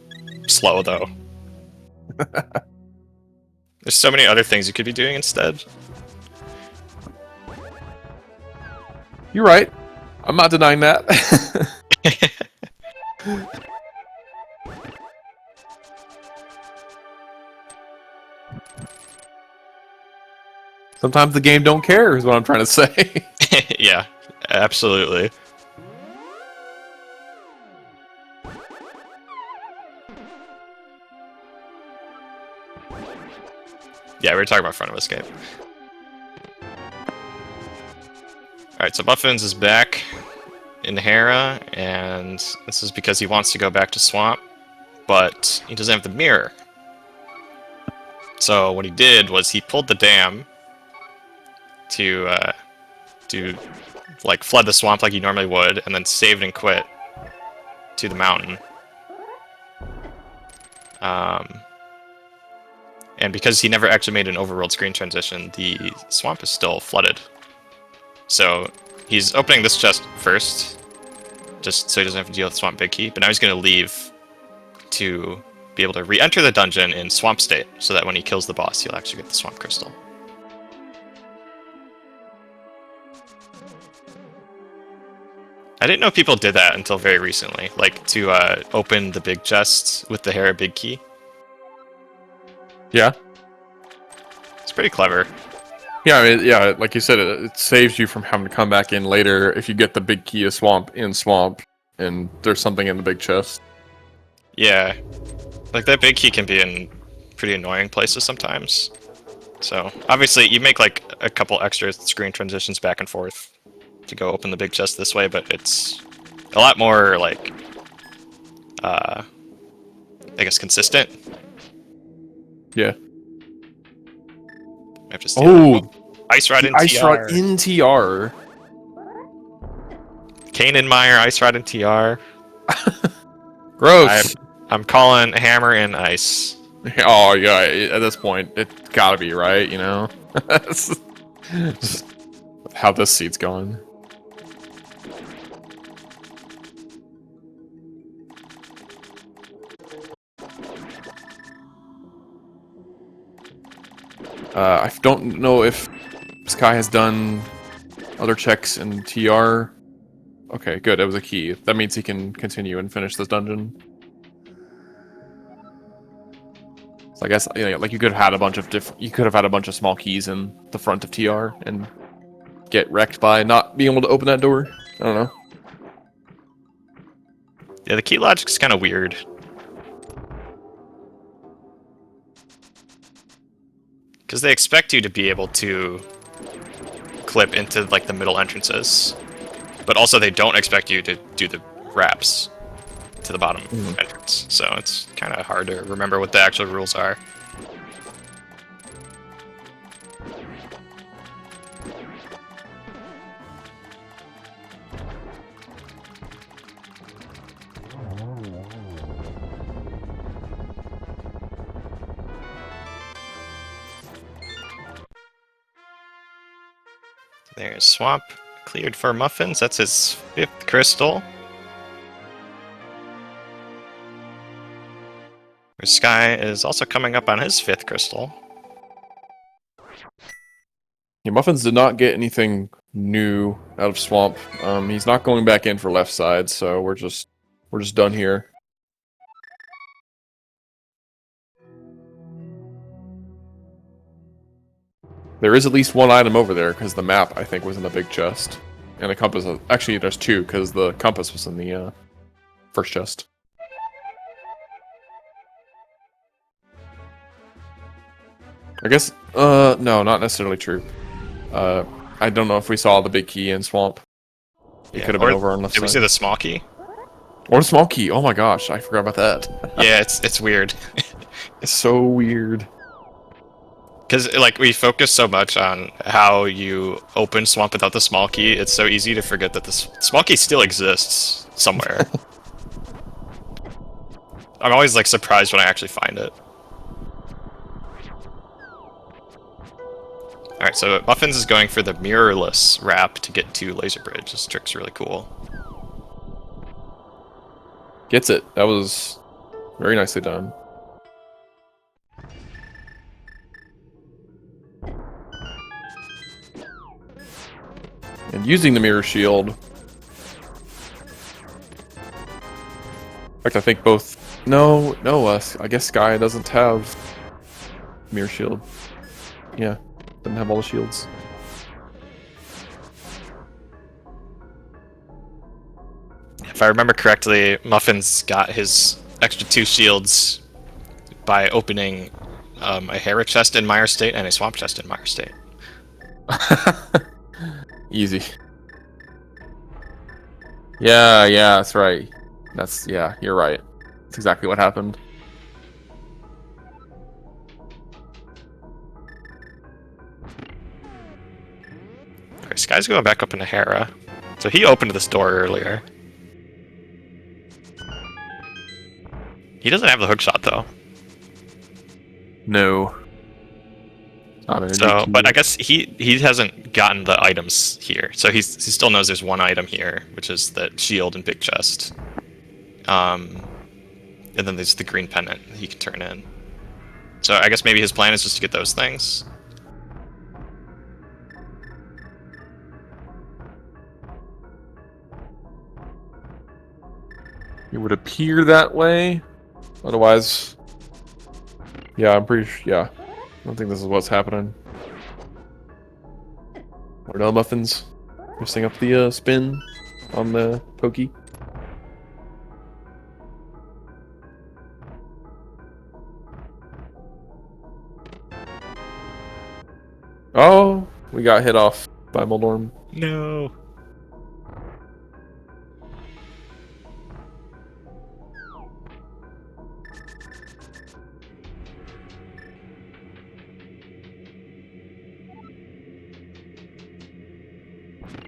slow, though. There's so many other things you could be doing instead. You're right. I'm not denying that. Sometimes the game don't care, is what I'm trying to say. Yeah, absolutely. Yeah, we were talking about front of escape. Alright, so Muffins is back in Hera, and this is because he wants to go back to Swamp, but he doesn't have the mirror. So what he did was he pulled the dam to like flood the swamp like he normally would, and then saved and quit to the mountain. And because he never actually made an overworld screen transition, the swamp is still flooded. So he's opening this chest first, just so he doesn't have to deal with Swamp Big Key, but now he's going to leave to be able to re-enter the dungeon in Swamp State, so that when he kills the boss, he'll actually get the Swamp Crystal. I didn't know people did that until very recently, like to open the big chests with the Hera Big Key. Yeah. It's pretty clever. Yeah, I mean, yeah, like you said, it saves you from having to come back in later if you get the big key of Swamp in Swamp, and there's something in the big chest. Yeah. Like, that big key can be in pretty annoying places sometimes. So, obviously, you make, like, a couple extra screen transitions back and forth to go open the big chest this way, but it's a lot more, like, I guess consistent. Yeah. I have to steal Ice Rod in Ice TR. Rod in TR. Kanenmeyer, Ice Rod in TR. Gross. I'm calling Hammer and Ice. Oh, yeah, at this point, it's gotta be, right, you know? That's how this seat's going. I don't know if Sky has done other checks in TR. Okay, good. That was a key. That means he can continue and finish this dungeon. So I guess, you know, like you could have had a bunch of you could have had a bunch of small keys in the front of TR and get wrecked by not being able to open that door. I don't know. Yeah, the key logic's kind of weird. Because they expect you to be able to clip into, like, the middle entrances. But also they don't expect you to do the wraps to the bottom entrance. So it's kind of hard to remember what the actual rules are. There's Swamp cleared for Muffins. That's his 5th crystal. Sky is also coming up on his 5th crystal. Yeah, Muffins did not get anything new out of Swamp. He's not going back in for left side, so we're just done here. There is at least one item over there, because the map, I think, was in the big chest. And the compass... Actually, there's two, because the compass was in the first chest. I guess... no, not necessarily true. I don't know if we saw the big key in Swamp. It could have been over on the left side. Did we see the small key? Or the small key. Oh my gosh, I forgot about that. Yeah, it's weird. It's so weird. Because, like, we focus so much on how you open Swamp without the small key, it's so easy to forget that the small key still exists somewhere. I'm always, like, surprised when I actually find it. Alright, so Muffins is going for the mirrorless wrap to get to Laser Bridge. This trick's really cool. Gets it. That was very nicely done. And using the mirror shield. In fact, I think both... No, I guess Sky doesn't have mirror shield. Yeah, doesn't have all the shields. If I remember correctly, Muffins got his extra 2 shields by opening a Hera chest in Mire State and a Swamp chest in Mire State. Easy. Yeah, that's right. Yeah, you're right. That's exactly what happened. Okay, Sky's going back up into Hera. So he opened this door earlier. He doesn't have the hookshot though. No. So, but I guess he hasn't gotten the items here. So he still knows there's one item here, which is the shield and big chest. And then there's the green pendant he can turn in. So I guess maybe his plan is just to get those things. It would appear that way. Otherwise, yeah, I'm pretty sure. Yeah, I don't think this is what's happening. Or no, Muffins missing up the spin on the pokey. Oh, we got hit off by Moldorm. No.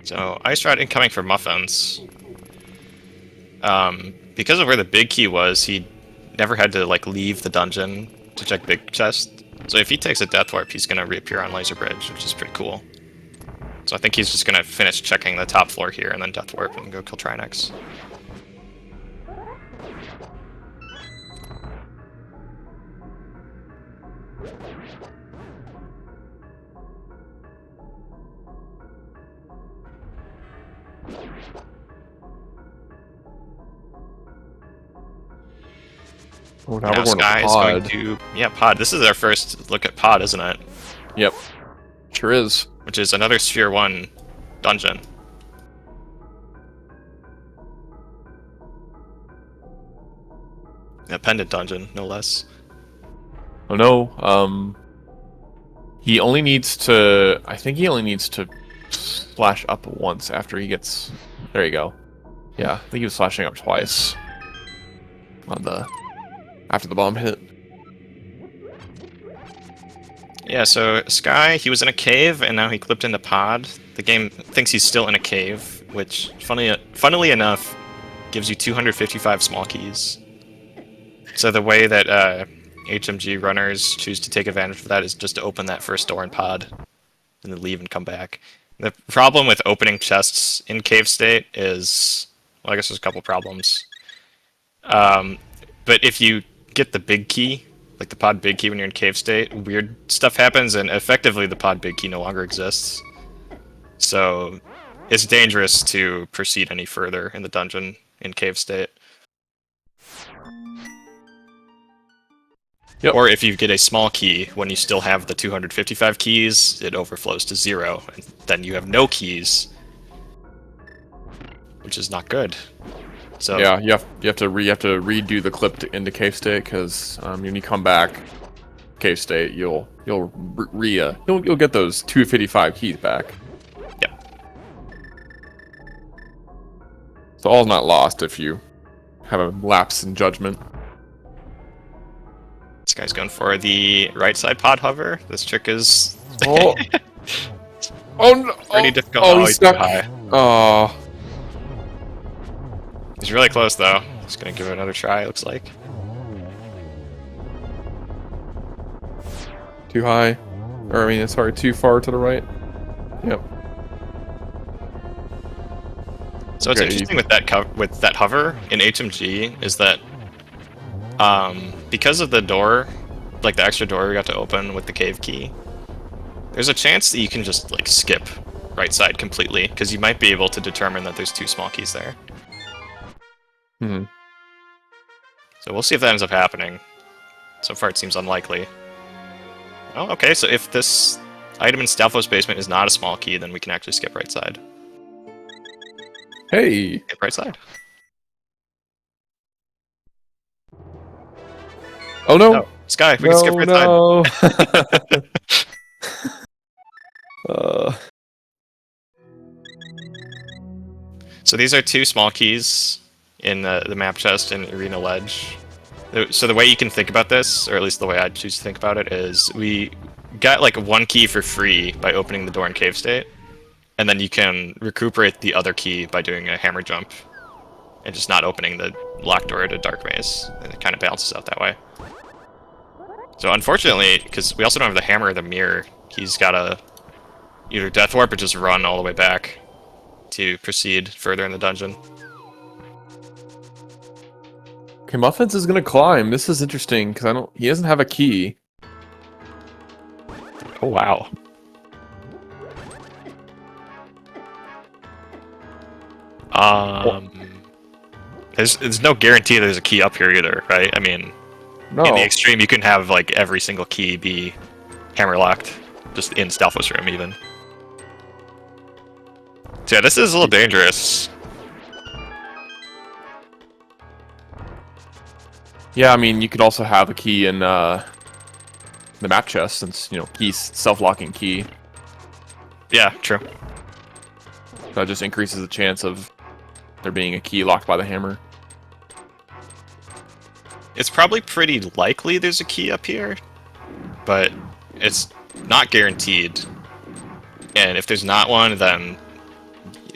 So, Ice Rod incoming for Muffins. Because of where the big key was, he never had to like leave the dungeon to check big chest. So if he takes a Death Warp, he's going to reappear on Laser Bridge, which is pretty cool. So I think he's just going to finish checking the top floor here and then Death Warp and go kill Trinex. Oh, now Sky is going to... Yeah, Pod. This is our first look at Pod, isn't it? Yep. Sure is. Which is another Sphere 1 dungeon. A pendant dungeon, no less. Oh no, he only needs to... I think he only needs to slash up once after he gets... There you go. Yeah, I think he was slashing up twice. On the... After the bomb hit. Yeah, so Sky, he was in a cave, and now he clipped into Pod. The game thinks he's still in a cave, which, funnily enough, gives you 255 small keys. So the way that HMG runners choose to take advantage of that is just to open that first door in Pod, and then leave and come back. The problem with opening chests in cave state is... Well, I guess there's a couple problems. But if you get the big key, like the pod big key when you're in cave state, weird stuff happens, and effectively the pod big key no longer exists. So it's dangerous to proceed any further in the dungeon in cave state. Yep. Or if you get a small key, when you still have the 255 keys, it overflows to 0, and then you have no keys, which is not good. So Yeah, you have to redo the clip into cave state because when you come back cave state, you'll get those 255 keys back. Yep. So all's not lost if you have a lapse in judgment. This guy's going for the right side pod hover. This trick is Oh, oh no! pretty difficult. Oh, Oh, he's too stuck. high. Oh, He's really close though. Just gonna give it another try. Looks like. too high, or I mean, sorry, too far to the right. Yep. So what's Okay, interesting with that hover in HMG is that because of the door, like the extra door we got to open with the cave key, there's a chance that you can just like skip right side completely because you might be able to determine that there's 2 small keys there. Hmm. So we'll see if that ends up happening. So far it seems unlikely. Oh, okay, so if this item in Stalfos basement is not a small key, then we can actually skip right side. Hey. Skip right side. Oh no. Oh, Sky, we can skip right side. So these are 2 small keys in the map chest and arena ledge. So the way you can think about this, or at least the way I choose to think about it, is we got like 1 key for free by opening the door in cave state, and then you can recuperate the other key by doing a hammer jump and just not opening the locked door to dark maze, and it kind of balances out that way. So unfortunately, because we also don't have the hammer or the mirror, he's got to either death warp or just run all the way back to proceed further in the dungeon. Okay, Muffins is gonna climb. This is interesting because he doesn't have a key. Oh wow. There's no guarantee there's a key up here either, right? I mean, No. in the extreme, you can have like every single key be hammer locked, just in Stalfos room even. So yeah, this is a little dangerous. Yeah, I mean, you could also have a key in the map chest, since keys self-locking key. Yeah, true. That just increases the chance of there being a key locked by the hammer. It's probably pretty likely there's a key up here, but it's not guaranteed. And if there's not one, then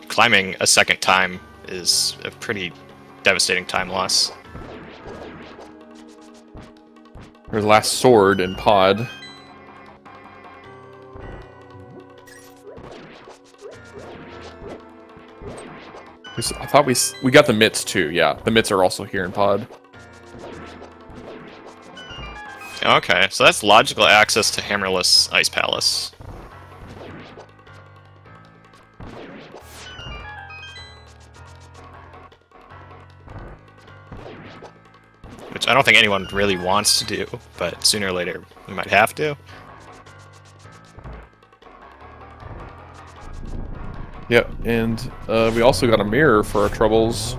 climbing a second time is a pretty devastating time loss. There's the last sword in pod. I thought we got the mitts too. Yeah, the mitts are also here in pod. Okay, so that's logical access to Hammerless Ice Palace. Which I don't think anyone really wants to do, but sooner or later we might have to. Yep, and we also got a mirror for our troubles.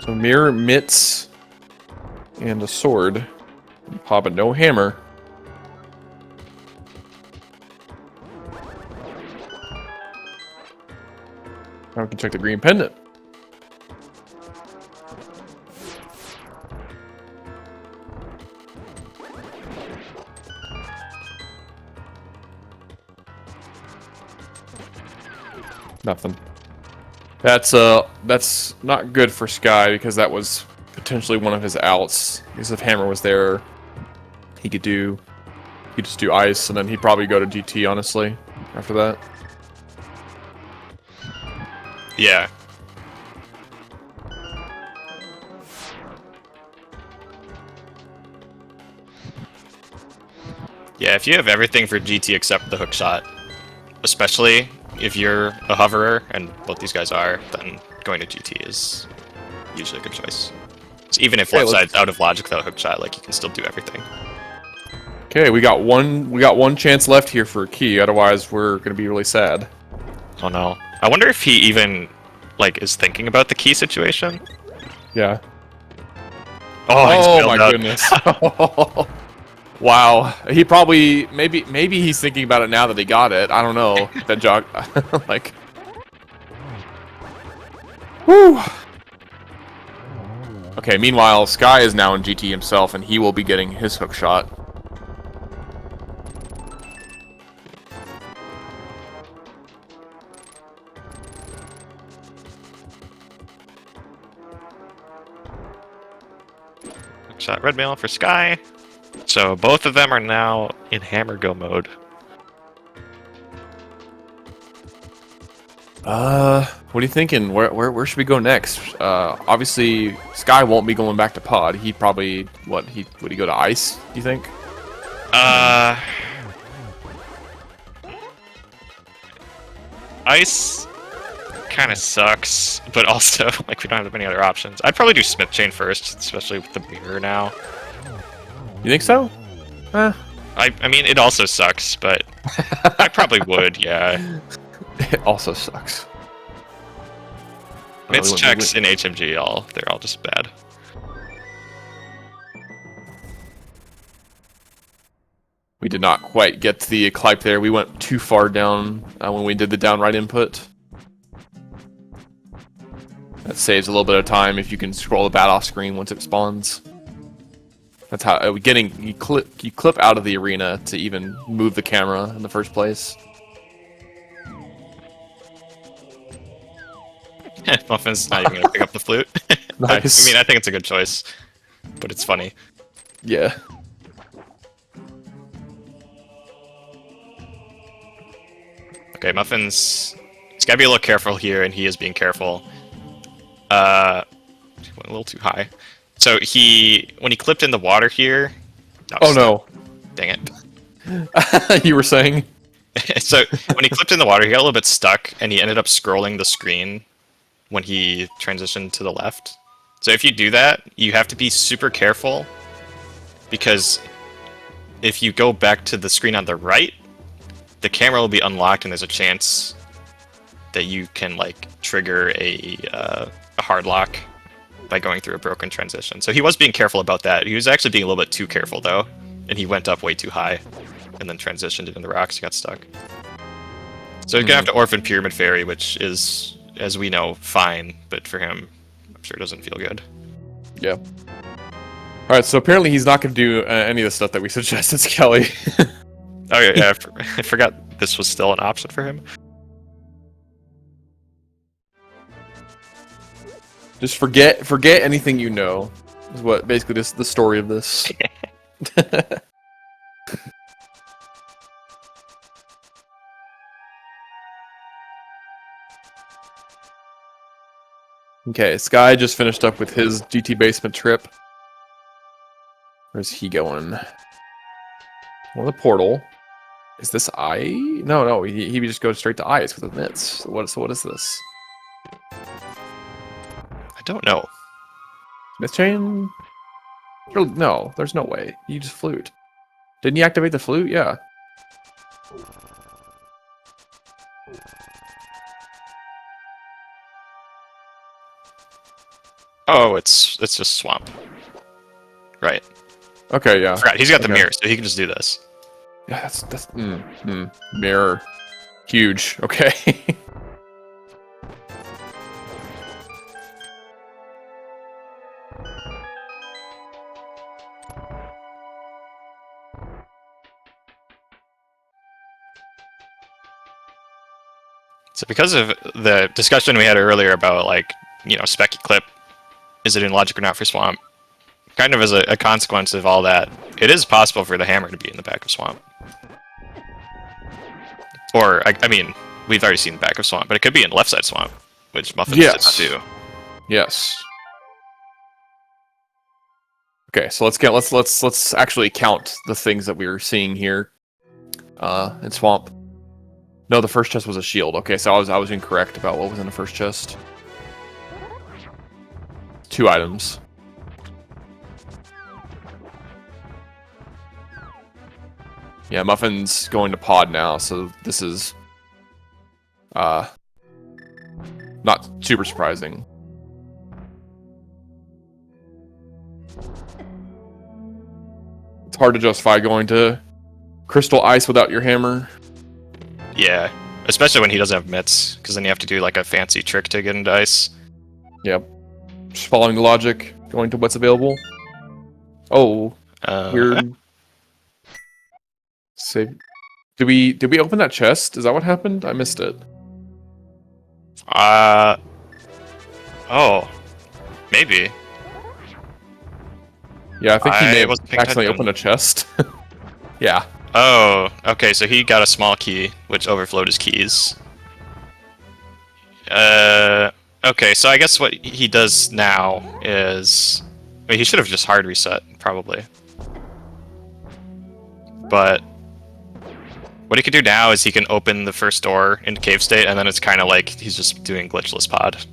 So mirror, mitts, and a sword. Pop, but no hammer. Now we can check the green pendant. Nothing. That's not good for Sky because that was potentially one of his outs. Because if Hammer was there, he could just do ice, and then he'd probably go to GT. Honestly, after that. Yeah. Yeah, if you have everything for GT except the hook shot, especially if you're a hoverer, and both these guys are, then going to GT is usually a good choice. So even if Okay, left let's- side's out of logic without hook shot, like you can still do everything. Okay, we got one chance left here for a key. Otherwise, we're gonna be really sad. Oh no. I wonder if he even like is thinking about the key situation. Yeah. Oh, he's Oh bailed my out. goodness. Wow. He probably maybe he's thinking about it now that he got it. I don't know. That jog like. Whew. Okay, meanwhile, Sky is now in GT himself, and he will be getting his hook shot. Hook shot red mail for Sky. So both of them are now in hammer go mode. What are you thinking? Where should we go next? Obviously, Sky won't be going back to pod. He probably would he go to ice? Do you think? Ice kind of sucks, but also like we don't have many other options. I'd probably do Smith Chain first, especially with the mirror now. You think so? I mean, it also sucks, but I probably would, yeah. It also sucks. Mids checks in HMG, they're all just bad. We did not quite get to the Clipe there. We went too far down when we did the downright input. That saves a little bit of time if you can scroll the bat off screen once it spawns. That's how you clip out of the arena to even move the camera in the first place. Muffins not even gonna pick up the flute. Nice. I mean, I think it's a good choice, but it's funny. Yeah. Okay, Muffins. He's gotta be a little careful here, and he is being careful. Went a little too high. So when he clipped in the water here. Oh no! Dang it! You were saying? So when he clipped in the water, he got a little bit stuck, and he ended up scrolling the screen when he transitioned to the left. So if you do that, you have to be super careful, because if you go back to the screen on the right, the camera will be unlocked, and there's a chance that you can like trigger a hard lock by going through a broken transition. So he was being careful about that. He was actually being a little bit too careful though, and he went up way too high, and then transitioned into the rocks. He got stuck. So he's gonna have to orphan Pyramid Fairy, which is, as we know, fine, but for him, I'm sure it doesn't feel good. Yeah. All right. So apparently he's not going to do any of the stuff that we suggested, Kelly. Oh yeah, I forgot this was still an option for him. Just forget anything you know. Is what basically the story of this. Okay, Sky just finished up with his GT basement trip. Where's he going? Well, the portal. Is this I? No, he just goes straight to ice with the mitts. So what is this? I don't know. Smith chain? No, there's no way. You just flute. Didn't you activate the flute? Yeah. Oh, it's just swamp. Right. Okay, yeah. Right. He's got the Okay. mirror, so he can just do this. Yeah, that's mirror. Huge. Okay. So because of the discussion we had earlier about, like, you know, Specky Clip, is it in logic or not for Swamp? Kind of as a consequence of all that, it is possible for the hammer to be in the back of Swamp. Or, I mean, we've already seen the back of Swamp, but it could be in left side Swamp, which Muffins did not do. Yes. Okay, so let's actually count the things that we were seeing here. In Swamp. No, the first chest was a shield. Okay, so I was incorrect about what was in the first chest. 2 items. Yeah, Muffin's going to pod now, so this is not super surprising. It's hard to justify going to Crystal Ice without your hammer. Yeah, especially when he doesn't have mitts, because then you have to do like a fancy trick to get into ice. Yep. Just following the logic, going to what's available. Oh, weird. Save. Did we open that chest? Is that what happened? I missed it. Oh, maybe. Yeah, I think he may have wasn't paying accidentally attention. opened a chest. Yeah. Oh, okay, so he got a small key, which overflowed his keys. Okay, so I guess what he does now is... I mean, he should have just hard reset, probably. But... what he could do now is he can open the first door into cave state, and then it's kind of like he's just doing glitchless pod.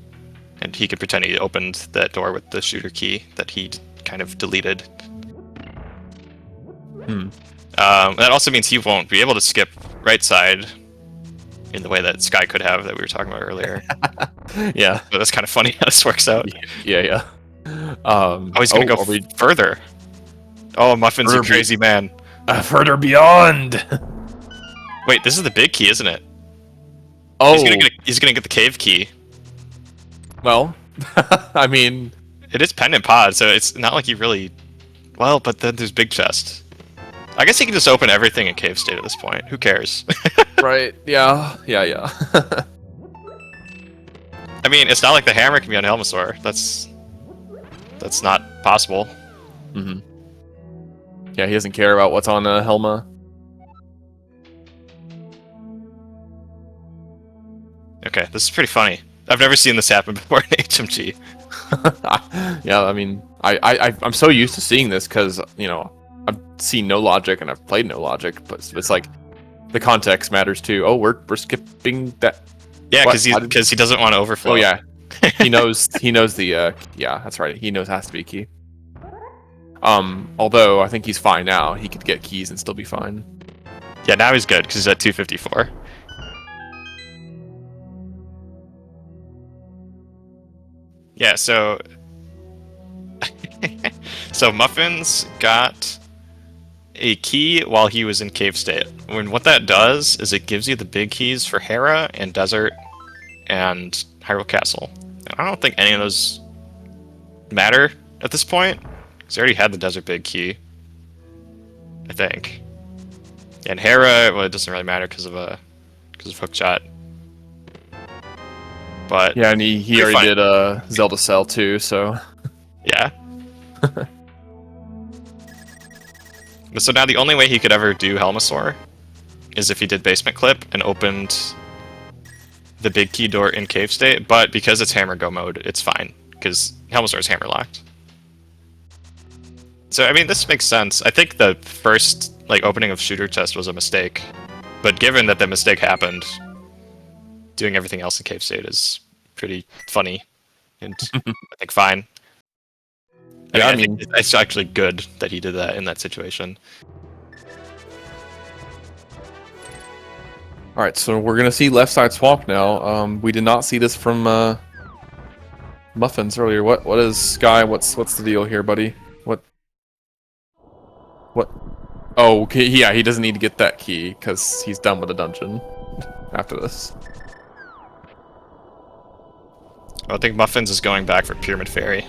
And he could pretend he opened that door with the shooter key that he kind of deleted. That also means he won't be able to skip right side in the way that Sky could have that we were talking about earlier. Yeah. But that's kind of funny how this works out. Yeah. Oh, he's gonna go further. Oh, Muffins, you crazy man. Further beyond. Wait, this is the big key, isn't it? Oh. He's gonna get the cave key. Well, I mean... It is pendant pod, so it's not like he really... Well, but then there's big chest. I guess he can just open everything in cave state at this point. Who cares? Right, yeah. I mean, it's not like the hammer can be on Helmasaur. That's not possible. Mm-hmm. Yeah, he doesn't care about what's on Helma. Okay, this is pretty funny. I've never seen this happen before in HMG. Yeah, I mean, I'm so used to seeing this because, you know, I've seen no logic and I've played no logic, but it's like the context matters too. Oh, we're skipping that. Yeah, because he doesn't want to overflow. Oh yeah, he knows the yeah, that's right. He knows it has to be a key. Although I think he's fine now. He could get keys and still be fine. Yeah, now he's good because he's at 254. Yeah, so so Muffins got a key while he was in cave state. What that does is it gives you the big keys for Hera and Desert and Hyrule Castle. And I don't think any of those matter at this point, because I already had the Desert big key, I think. And Hera, well, it doesn't really matter because of hookshot. But yeah, and he already did Zelda Cell too, so yeah. But so now the only way he could ever do Helmasaur is if he did Basement Clip and opened the big key door in cave state, but because it's hammer go mode, it's fine, because Helmasaur is hammer locked. So I mean, this makes sense. I think the first opening of shooter chest was a mistake, but given that the mistake happened, doing everything else in cave state is pretty funny and I think fine. Yeah, I mean, it's actually good that he did that in that situation. All right, so we're gonna see left side swap now. We did not see this from Muffins earlier. What is Sky? What's the deal here, buddy? What? Oh, okay, yeah, he doesn't need to get that key because he's done with the dungeon after this. I think Muffins is going back for Pyramid Fairy.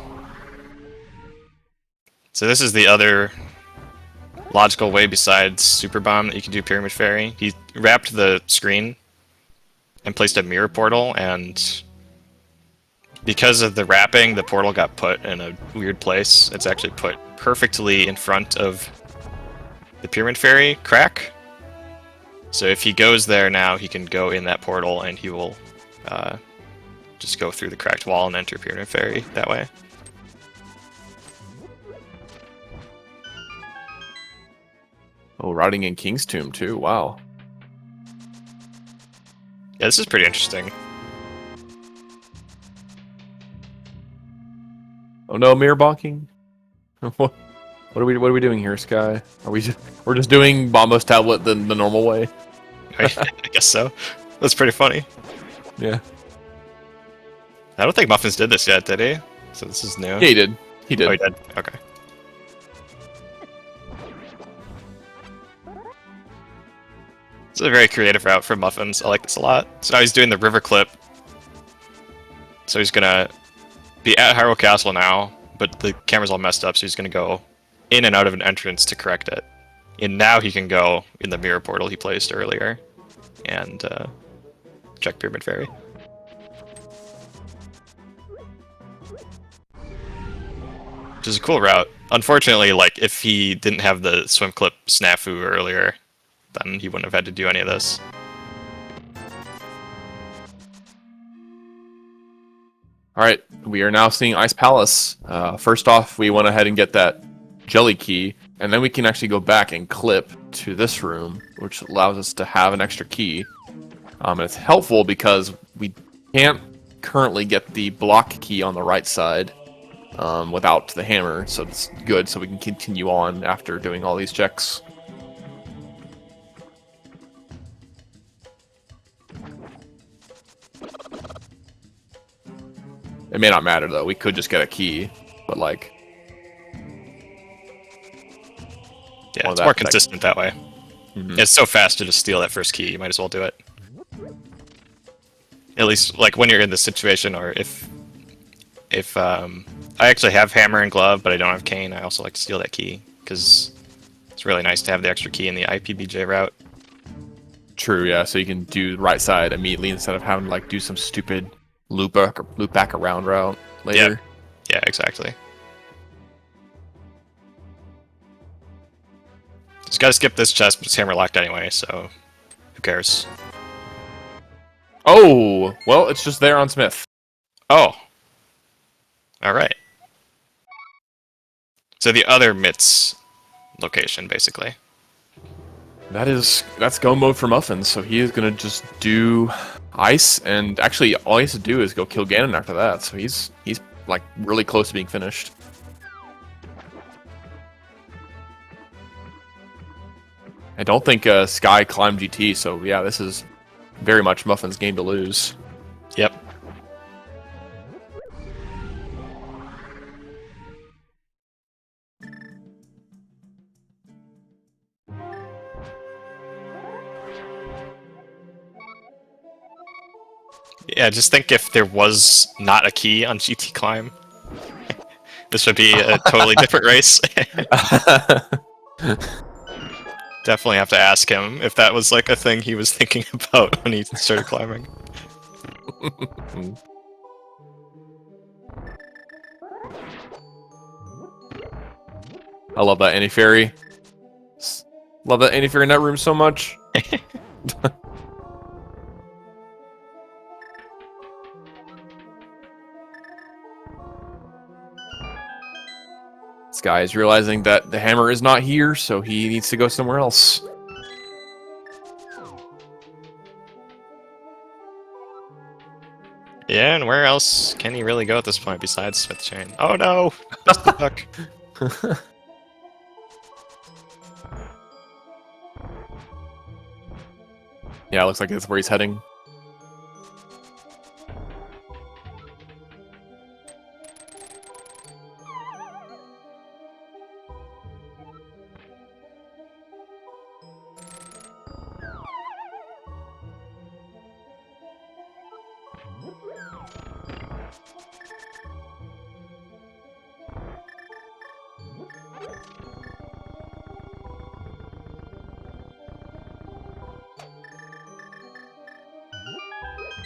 So this is the other logical way besides Super Bomb that you can do Pyramid Fairy. He wrapped the screen and placed a mirror portal, and because of the wrapping, the portal got put in a weird place. It's actually put perfectly in front of the Pyramid Fairy crack. So if he goes there now, he can go in that portal and he will just go through the cracked wall and enter Pyramid Fairy that way. Oh, riding in King's Tomb too. Wow. Yeah, this is pretty interesting. Oh no, mirror bonking. What are we doing here, Sky? Are we we're just doing Bombo's tablet the normal way? I guess so. That's pretty funny. Yeah. I don't think Muffins did this yet, did he? So this is new. Yeah, he did. He did. Oh, he did? Okay. It's a very creative route for Muffins. I like this a lot. So now he's doing the river clip. So he's gonna be at Hyrule Castle now, but the camera's all messed up, so he's gonna go in and out of an entrance to correct it. And now he can go in the mirror portal he placed earlier and check Pyramid Fairy. Which is a cool route. Unfortunately, like, if he didn't have the swim clip snafu earlier, then he wouldn't have had to do any of this. Alright, we are now seeing Ice Palace. First off, we went ahead and get that jelly key, and then we can actually go back and clip to this room, which allows us to have an extra key. And it's helpful because we can't currently get the block key on the right side without the hammer, so it's good so we can continue on after doing all these checks. It may not matter though, we could just get a key, but like... Yeah, it's more consistent that way. Mm-hmm. It's so fast to just steal that first key, you might as well do it. At least, like, when you're in this situation, or if I actually have hammer and glove, but I don't have cane, I also like to steal that key, because it's really nice to have the extra key in the IPBJ route. True, yeah, so you can do the right side immediately instead of having to like do some stupid loop back around route later. Yeah, exactly. Just gotta skip this chest, but it's hammer locked anyway, so who cares? Oh, well, it's just there on Smith. Oh. Alright. So the other Mitts location, basically. That's go mode for Muffins, so he is gonna just do ice, and actually all he has to do is go kill Ganon after that, so he's like really close to being finished. I don't think Sky climbed GT, so yeah, this is very much Muffins' game to lose. Yep. Yeah, just think if there was not a key on GT Climb. This would be a totally different race. Definitely have to ask him if that was like a thing he was thinking about when he started climbing. I love that anti-fairy. Love that anti-fairy in that room so much. This guy is realizing that the hammer is not here, so he needs to go somewhere else. Yeah, and where else can he really go at this point besides Smith Chain? Oh no! Missed the duck. Yeah, it looks like that's where he's heading.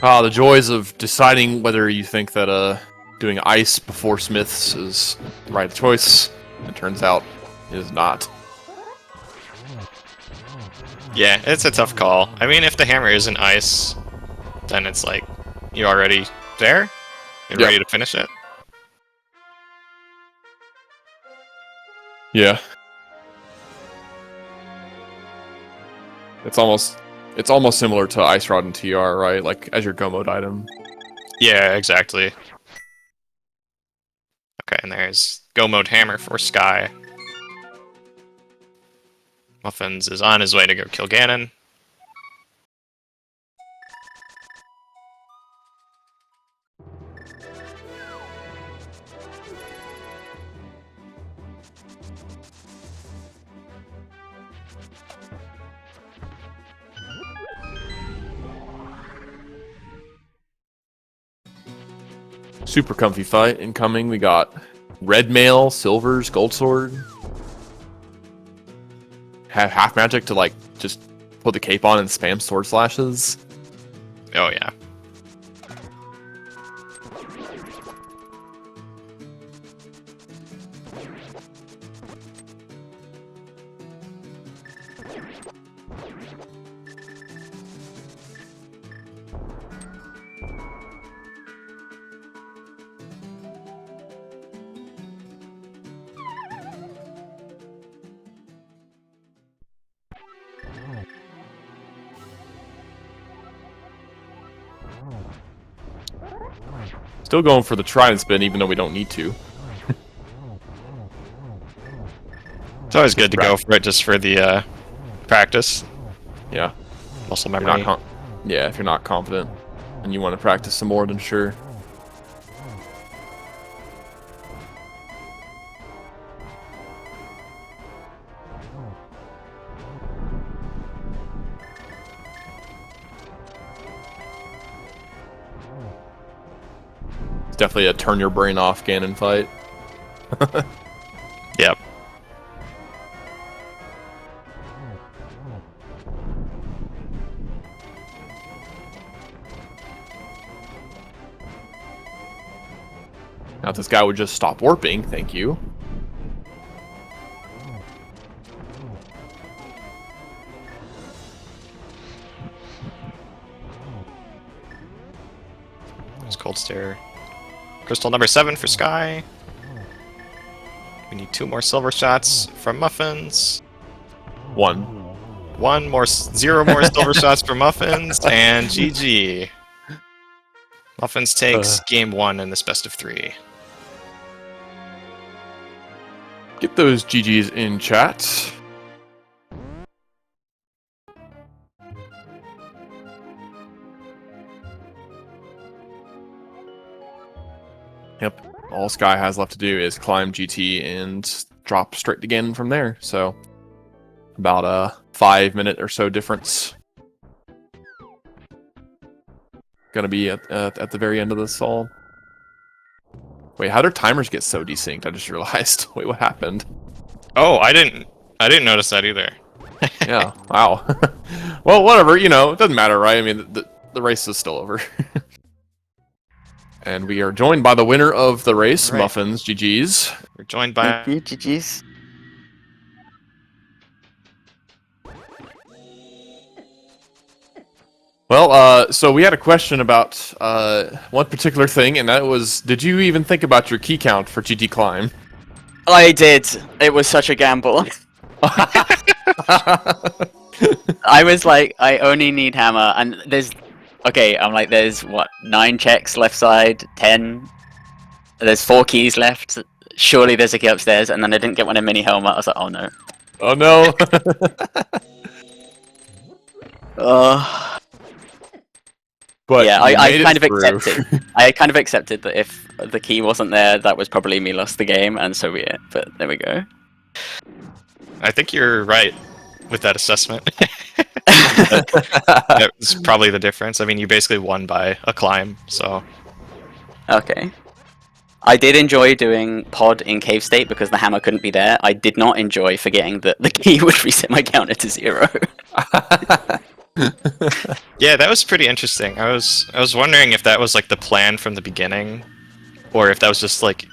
Ah, the joys of deciding whether you think that doing ice before Smiths is the right choice. It turns out it is not. Yeah, it's a tough call. I mean, if the hammer isn't ice, then it's like, you're already there? You're ready to finish it? Yeah. It's almost similar to Ice Rod and TR, right? Like, as your go mode item. Yeah, exactly. Okay, and there's go mode hammer for Sky. Muffins is on his way to go kill Ganon. Super comfy fight incoming. We got red mail, silvers, gold sword. Have half magic to like just put the cape on and spam sword slashes. Oh yeah. Still going for the try and spin, even though we don't need to. It's always good to go for it just for the practice. Yeah. Muscle If you're memory. not yeah, if you're not confident and you want to practice some more, then sure. It's definitely a turn your brain off Ganon fight. Yep. Now if this guy would just stop warping, thank you. It's Cold Stare. Crystal number 7 for Sky. We need 2 more silver shots from Muffins. 0 more silver shots for Muffins, and GG. Muffins takes game 1 in this best of 3. Get those GGs in chat. Yep. All Sky has left to do is climb GT and drop straight to Ganon from there. So about a 5-minute or so difference. Gonna be at the very end of this all. Wait, how did timers get so desynced? I just realized. Wait, what happened? Oh, I didn't notice that either. Yeah. Wow. Well, whatever. You know, it doesn't matter, right? I mean, the race is still over. And we are joined by the winner of the race, Right. Muffins. GG's. We're joined by Thank you, GG's. Well, so we had a question about one particular thing, and that was, did you even think about your key count for GT Climb? I did. It was such a gamble. I was like, I only need hammer, and there's... Okay, I'm like, there's, what, 9 checks left side, 10... There's 4 keys left. Surely there's a key upstairs, and then I didn't get one in mini helmet. I was like, oh no. Oh no! But Yeah, you I made it kind of through. accepted. I kind of accepted that if the key wasn't there, that was probably me lost the game, and so be it. But there we go. I think you're right with that assessment. That was probably the difference. I mean, you basically won by a climb, so... Okay. I did enjoy doing pod in cave state because the hammer couldn't be there. I did not enjoy forgetting that the key would reset my counter to 0. Yeah, that was pretty interesting. I was wondering if that was like the plan from the beginning, or if that was just like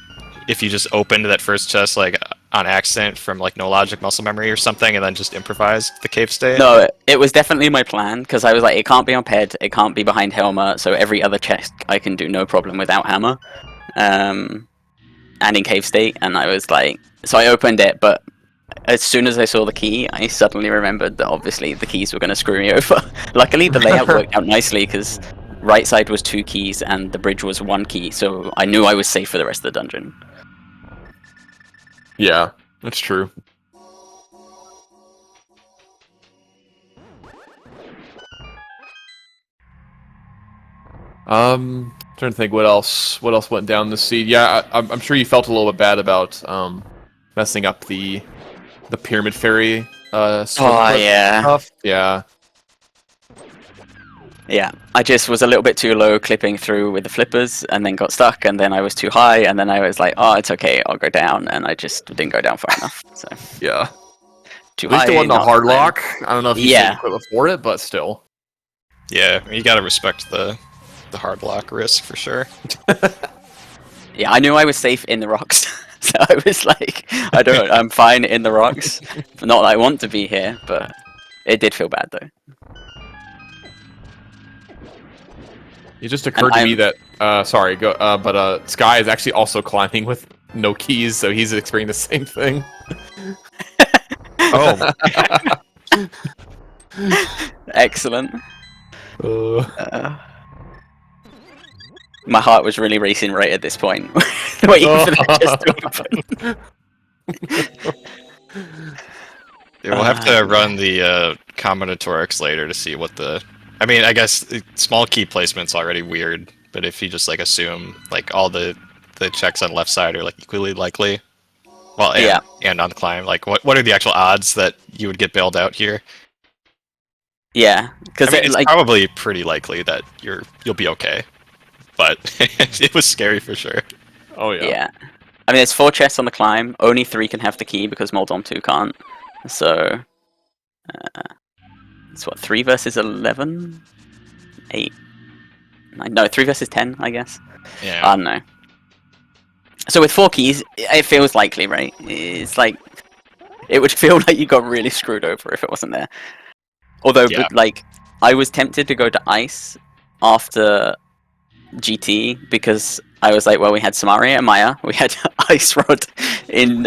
if you just opened that first chest like on accident from like no logic muscle memory or something, and then just improvised the cave state. No, it was definitely my plan because I was like, it can't be on ped, it can't be behind Helma, so every other chest I can do no problem without hammer. And in cave state, and I was like, so I opened it, but as soon as I saw the key, I suddenly remembered that obviously the keys were going to screw me over. Luckily, the layout worked out nicely because right side was 2 keys and the bridge was 1 key, so I knew I was safe for the rest of the dungeon. Yeah, that's true. Trying to think what else went down this seed. Yeah, I'm sure you felt a little bit bad about messing up the pyramid fairy swim yeah. stuff. Yeah. Yeah, I just was a little bit too low clipping through with the flippers and then got stuck, and then I was too high, and then I was like, oh, it's okay, I'll go down, and I just didn't go down far enough. So Yeah. too At least high. it wasn't a not hard high. lock. I don't know if you Yeah. should quit before it, but still. Yeah, you gotta respect the hard lock risk for sure. Yeah, I knew I was safe in the rocks, so I was like, I'm fine in the rocks. Not that I want to be here, but it did feel bad though. It just occurred to me that sorry, go. But Sky is actually also climbing with no keys, so he's experiencing the same thing. Oh, Excellent. My heart was really racing right at this point, waiting for that just to open. yeah, we'll have to run the combinatorics later to see what the. I mean, I guess small key placement's already weird, but if you just like assume like all the checks on the left side are like equally likely, well, and, Yeah. and on climb, like what are the actual odds that you would get bailed out here? Yeah, because I mean, it's like probably pretty likely that you'll be okay, but it was scary for sure. Oh yeah. yeah. I mean, there's 4 chests on the climb. Only 3 can have the key because Moldom 2 can't. So it's what, 3 versus 11, 8. No, 3 versus 10, I guess. Yeah. I don't know. So with 4 keys, it feels likely, right? It's like it would feel like you got really screwed over if it wasn't there. Although, Yeah. like, I was tempted to go to Ice after GT because I was like, well, we had Samaria and Maya, we had Ice Rod in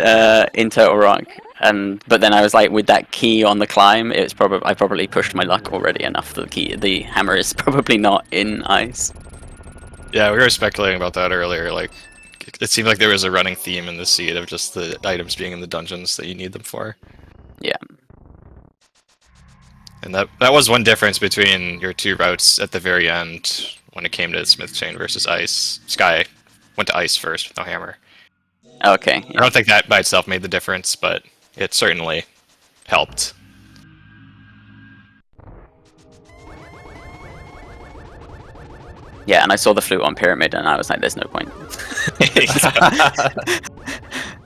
Turtle Rock, but then I was like, with that key on the climb, I probably pushed my luck already enough that the hammer is probably not in Ice. Yeah, we were speculating about that earlier. Like, it seemed like there was a running theme in the seed of just the items being in the dungeons that you need them for. Yeah. And that was one difference between your 2 routes at the very end when it came to Smith Chain versus Ice. Sky went to Ice first with no hammer. Okay. I don't think that by itself made the difference, but it certainly helped. Yeah, and I saw the flute on Pyramid, and I was like, "There's no point."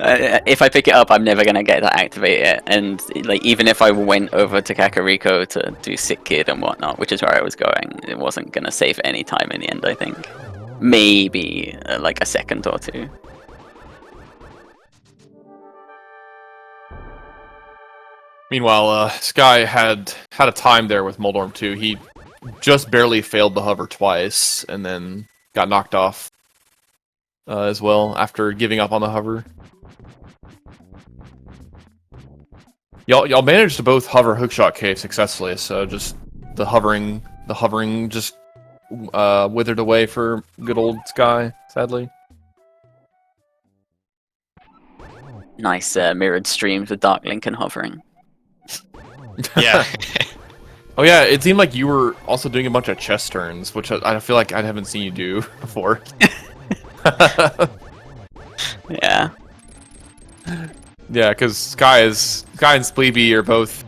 If I pick it up, I'm never gonna get to activate it. And like, even if I went over to Kakariko to do Sick Kid and whatnot, which is where I was going, it wasn't gonna save any time in the end. I think maybe like a second or 2. Meanwhile, Sky had a time there with Moldorm 2. He just barely failed the hover twice, and then got knocked off as well after giving up on the hover. Y'all managed to both hover hookshot cave successfully, so just the hovering just withered away for good old Sky, sadly. Nice mirrored streams with Dark Link and hovering. Yeah. Oh yeah, it seemed like you were also doing a bunch of chest turns, which I feel like I haven't seen you do before. Yeah. Yeah, because Sky and Spleeby are both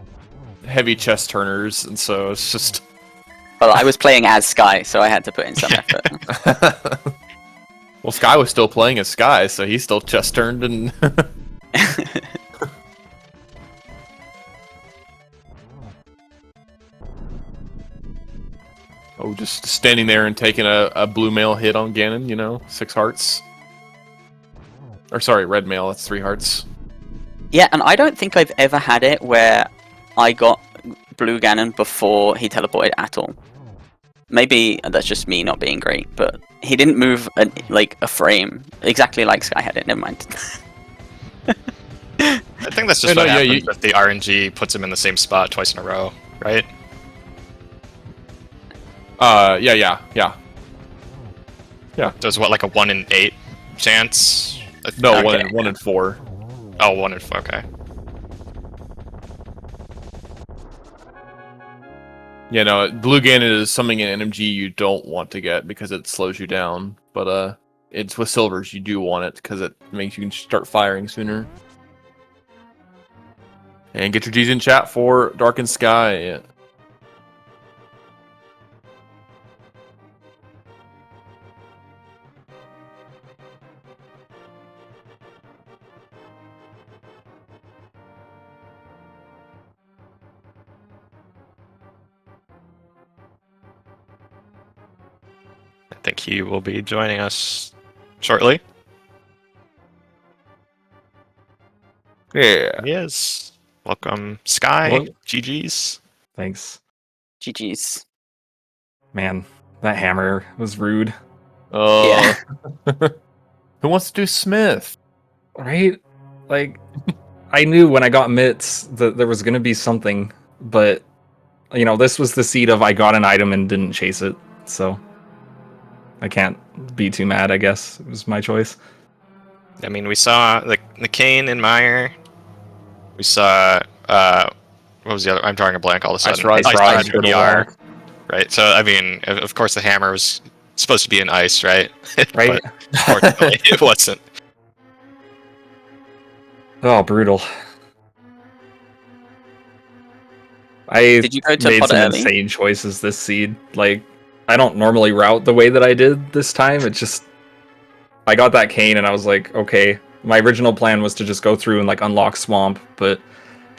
heavy chest turners, and so it's just... Well, I was playing as Sky, so I had to put in some effort. Well, Sky was still playing as Sky, so he still chest turned and... Oh, just standing there and taking a blue mail hit on Ganon, you know? 6 hearts. Or sorry, red mail, that's 3 hearts. Yeah, and I don't think I've ever had it where I got Blue Ganon before he teleported at all. Maybe that's just me not being great, but he didn't move a frame exactly like Sky had it. Never mind. I think that's just what happens if the RNG puts him in the same spot twice in a row, right? Yeah. There's what, like a 1 in 8 chance? No, Okay. 1 in 4. Oh, 1 in 4, okay. Yeah, no, Blue Ganon is something in NMG you don't want to get because it slows you down. But it's with Silvers you do want it because it makes you start firing sooner. And get your G's in chat for Darkened5ky. I think he will be joining us shortly. Yeah. He is. Welcome, Sky. Hello. GG's. Thanks. GG's. Man, that hammer was rude. Yeah. Who wants to do Smith? Right? Like, I knew when I got mitts that there was going to be something, but, you know, this was the seed of I got an item and didn't chase it, so I can't be too mad, I guess. It was my choice. I mean, we saw the Kane in Meyer. We saw, what was the other? I'm drawing a blank all of a sudden. Ice Rod, PR. Right, so, I mean, of course the hammer was supposed to be in ice, right? Right? But unfortunately, it wasn't. Oh, brutal. I Did you go to made pot some early? insane choices this seed. Like, I don't normally route the way that I did this time. It just... I got that cane and I was like, okay. My original plan was to just go through and, like, unlock Swamp, but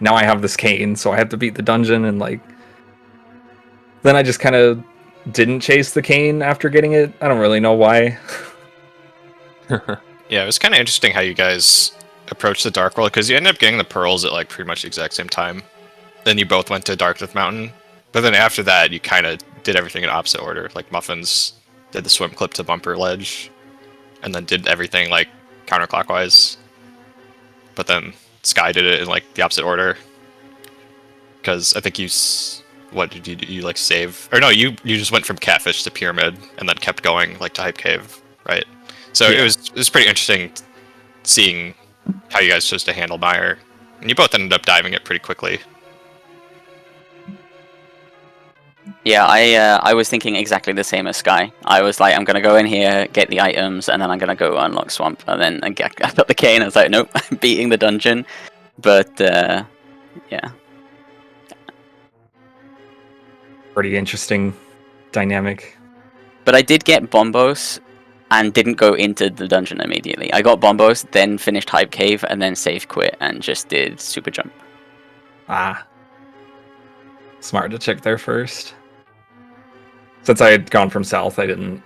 now I have this cane, so I have to beat the dungeon, and, like... Then I just kind of didn't chase the cane after getting it. I don't really know why. Yeah, it was kind of interesting how you guys approached the Dark World, because you ended up getting the pearls at like pretty much the exact same time. Then you both went to Darkness Mountain, but then after that you kind of did everything in opposite order. Like Muffins did the swim clip to Bumper Ledge, and then did everything like counterclockwise. But then Sky did it in like the opposite order, because I think what did you do? You like save, or no, you just went from Catfish to Pyramid and then kept going like to Hype Cave, right? So Yeah. it was pretty interesting seeing how you guys chose to handle Meyer, and you both ended up diving it pretty quickly. Yeah, I was thinking exactly the same as Sky. I was like, I'm gonna go in here, get the items, and then I'm gonna go unlock Swamp. And then I got the cane. I was like, nope, I'm beating the dungeon. But yeah, Pretty interesting dynamic. but I did get Bombos and didn't go into the dungeon immediately. I got Bombos, then finished Hype Cave, and then save quit and just did Super Jump. Ah. Smart to check there first. Since I had gone from south, I didn't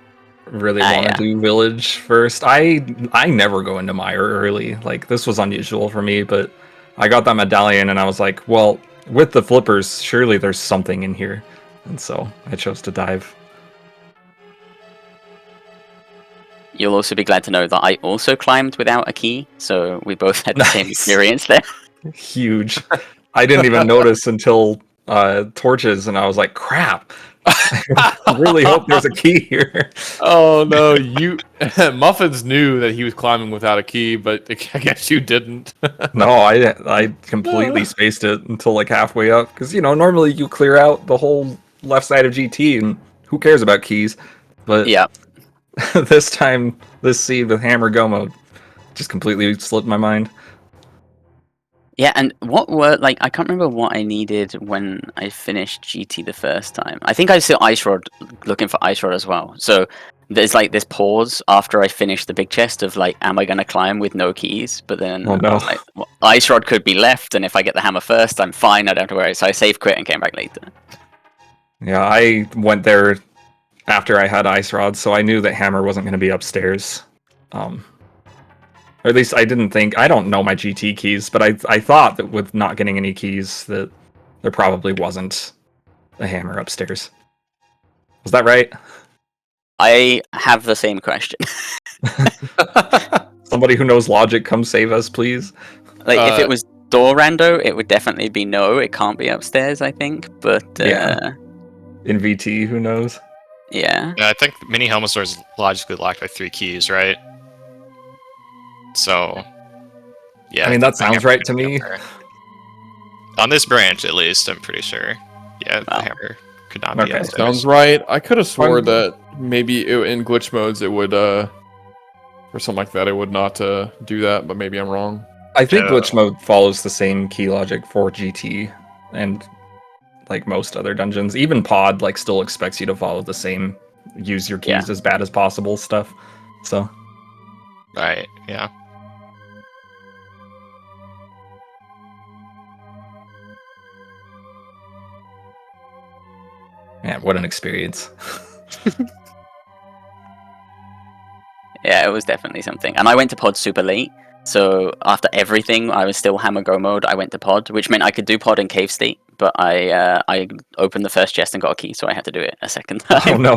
really want to do village first. I never go into Meyer early. Like, this was unusual for me, but I got that medallion and I was like, well, with the flippers, surely there's something in here. And so I chose to dive. You'll also be glad to know that I also climbed without a key, so we both had the same Nice. experience there. Huge. I didn't even notice until torches, and I was like, crap. I really hope there's a key here. Oh no, you Muffins knew that he was climbing without a key, but I guess you didn't. No, I completely spaced it until like halfway up, because you know normally you clear out the whole left side of GT, and who cares about keys? But Yeah. this time, this seed with Hammer Gomo just completely slipped my mind. Yeah, and what were, like, I can't remember what I needed when I finished GT the first time. I think I saw Ice Rod, looking for Ice Rod as well. So there's like this pause after I finished the big chest of like, am I going to climb with no keys? But then Oh, no. I was like, well, Ice Rod could be left, and if I get the hammer first, I'm fine, I don't have to worry. So I save quit and came back later. Yeah, I went there after I had Ice Rod, so I knew that Hammer wasn't going to be upstairs. Or at least I didn't think... I don't know my GT keys, but I thought that with not getting any keys, that there probably wasn't a hammer upstairs. Was that right? I have the same question. Somebody who knows logic, come save us, please. Like, if it was door rando, it would definitely be no, it can't be upstairs, I think. But, Yeah. In VT, who knows? yeah. Yeah, I think Mini Helmasaur is logically locked by 3 keys, right? So, yeah. I mean, that the sounds hammer right could to be me. up there. On this branch, at least, I'm pretty sure. Yeah, Wow. the hammer should not be Okay. as Sounds right. I could have swore Fun. that maybe in glitch modes it would, or something like that, it would not do that, but maybe I'm wrong. I think Yeah. glitch mode follows the same key logic for GT and like most other dungeons. Even Pod like still expects you to follow the same use your keys as bad as possible stuff. So Right, yeah. man, what an experience. Yeah, it was definitely something. And I went to pod super late, so after everything, I was still hammer go mode. I went to pod, which meant I could do pod in cave state, but I opened the first chest and got a key, so I had to do it a second time. Oh no.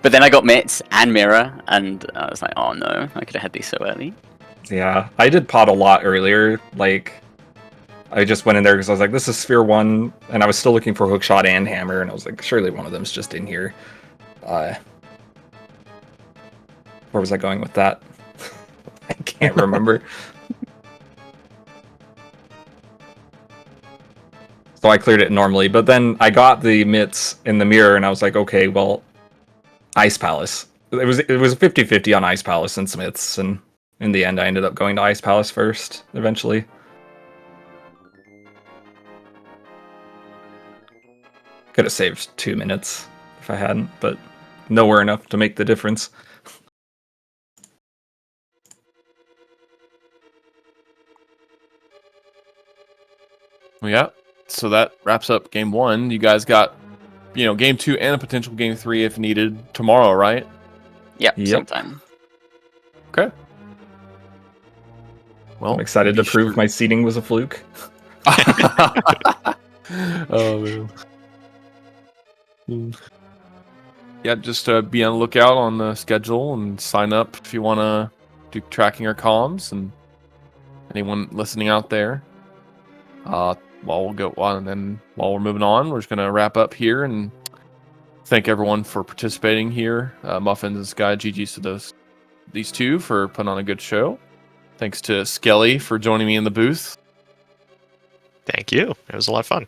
But then I got mitts and mirror, and I was like, oh no, I could have had these so early. Yeah, I did Pod a lot earlier. Like, I just went in there because I was like, this is Sphere 1, and I was still looking for Hookshot and Hammer, and I was like, surely one of them's just in here. Where was I going with that? I can't remember. So I cleared it normally, but then I got the mitts in the mirror, and I was like, okay, well, Ice Palace. It was 50-50 on Ice Palace and Smiths, and in the end, I ended up going to Ice Palace first, eventually. Could have saved 2 minutes if I hadn't, but nowhere enough to make the difference. Yeah. So that wraps up game 1. You guys got, game 2 and a potential game 3 if needed tomorrow, right? Yep, Yep. same time. Okay. Well, I'm excited to be prove sure- my seating was a fluke. Oh man. Yeah, just be on the lookout on the schedule and sign up if you want to do tracking or comms, and anyone listening out there. While we're moving on, we're just gonna wrap up here and thank everyone for participating here. Muffins and Sky, GG's to these two for putting on a good show. Thanks to Skelly for joining me in the booth. Thank you. It was a lot of fun.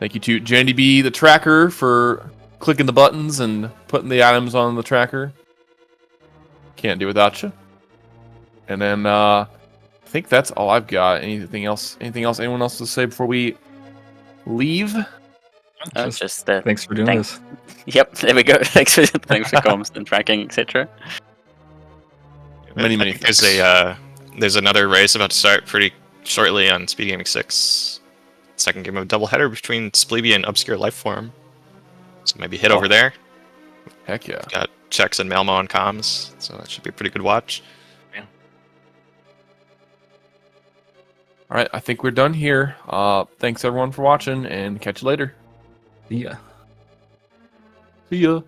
Thank you to Jandy B, the tracker, for clicking the buttons and putting the items on the tracker. Can't do without you. And then I think that's all I've got. Anything else? Anyone else to say before we leave? Thanks for doing thanks. this. Yep, there we go. Thanks for comms and tracking, etc. Many I think thanks. there's another race about to start pretty shortly on SpeedGaming 6. Second game of a doubleheader between Spleeby and Obscure Lifeform. So maybe hit over there. Heck yeah. Got checks and Malmo on comms, so that should be a pretty good watch. All right, I think we're done here. Thanks everyone for watching, and catch you later. Yeah. See ya.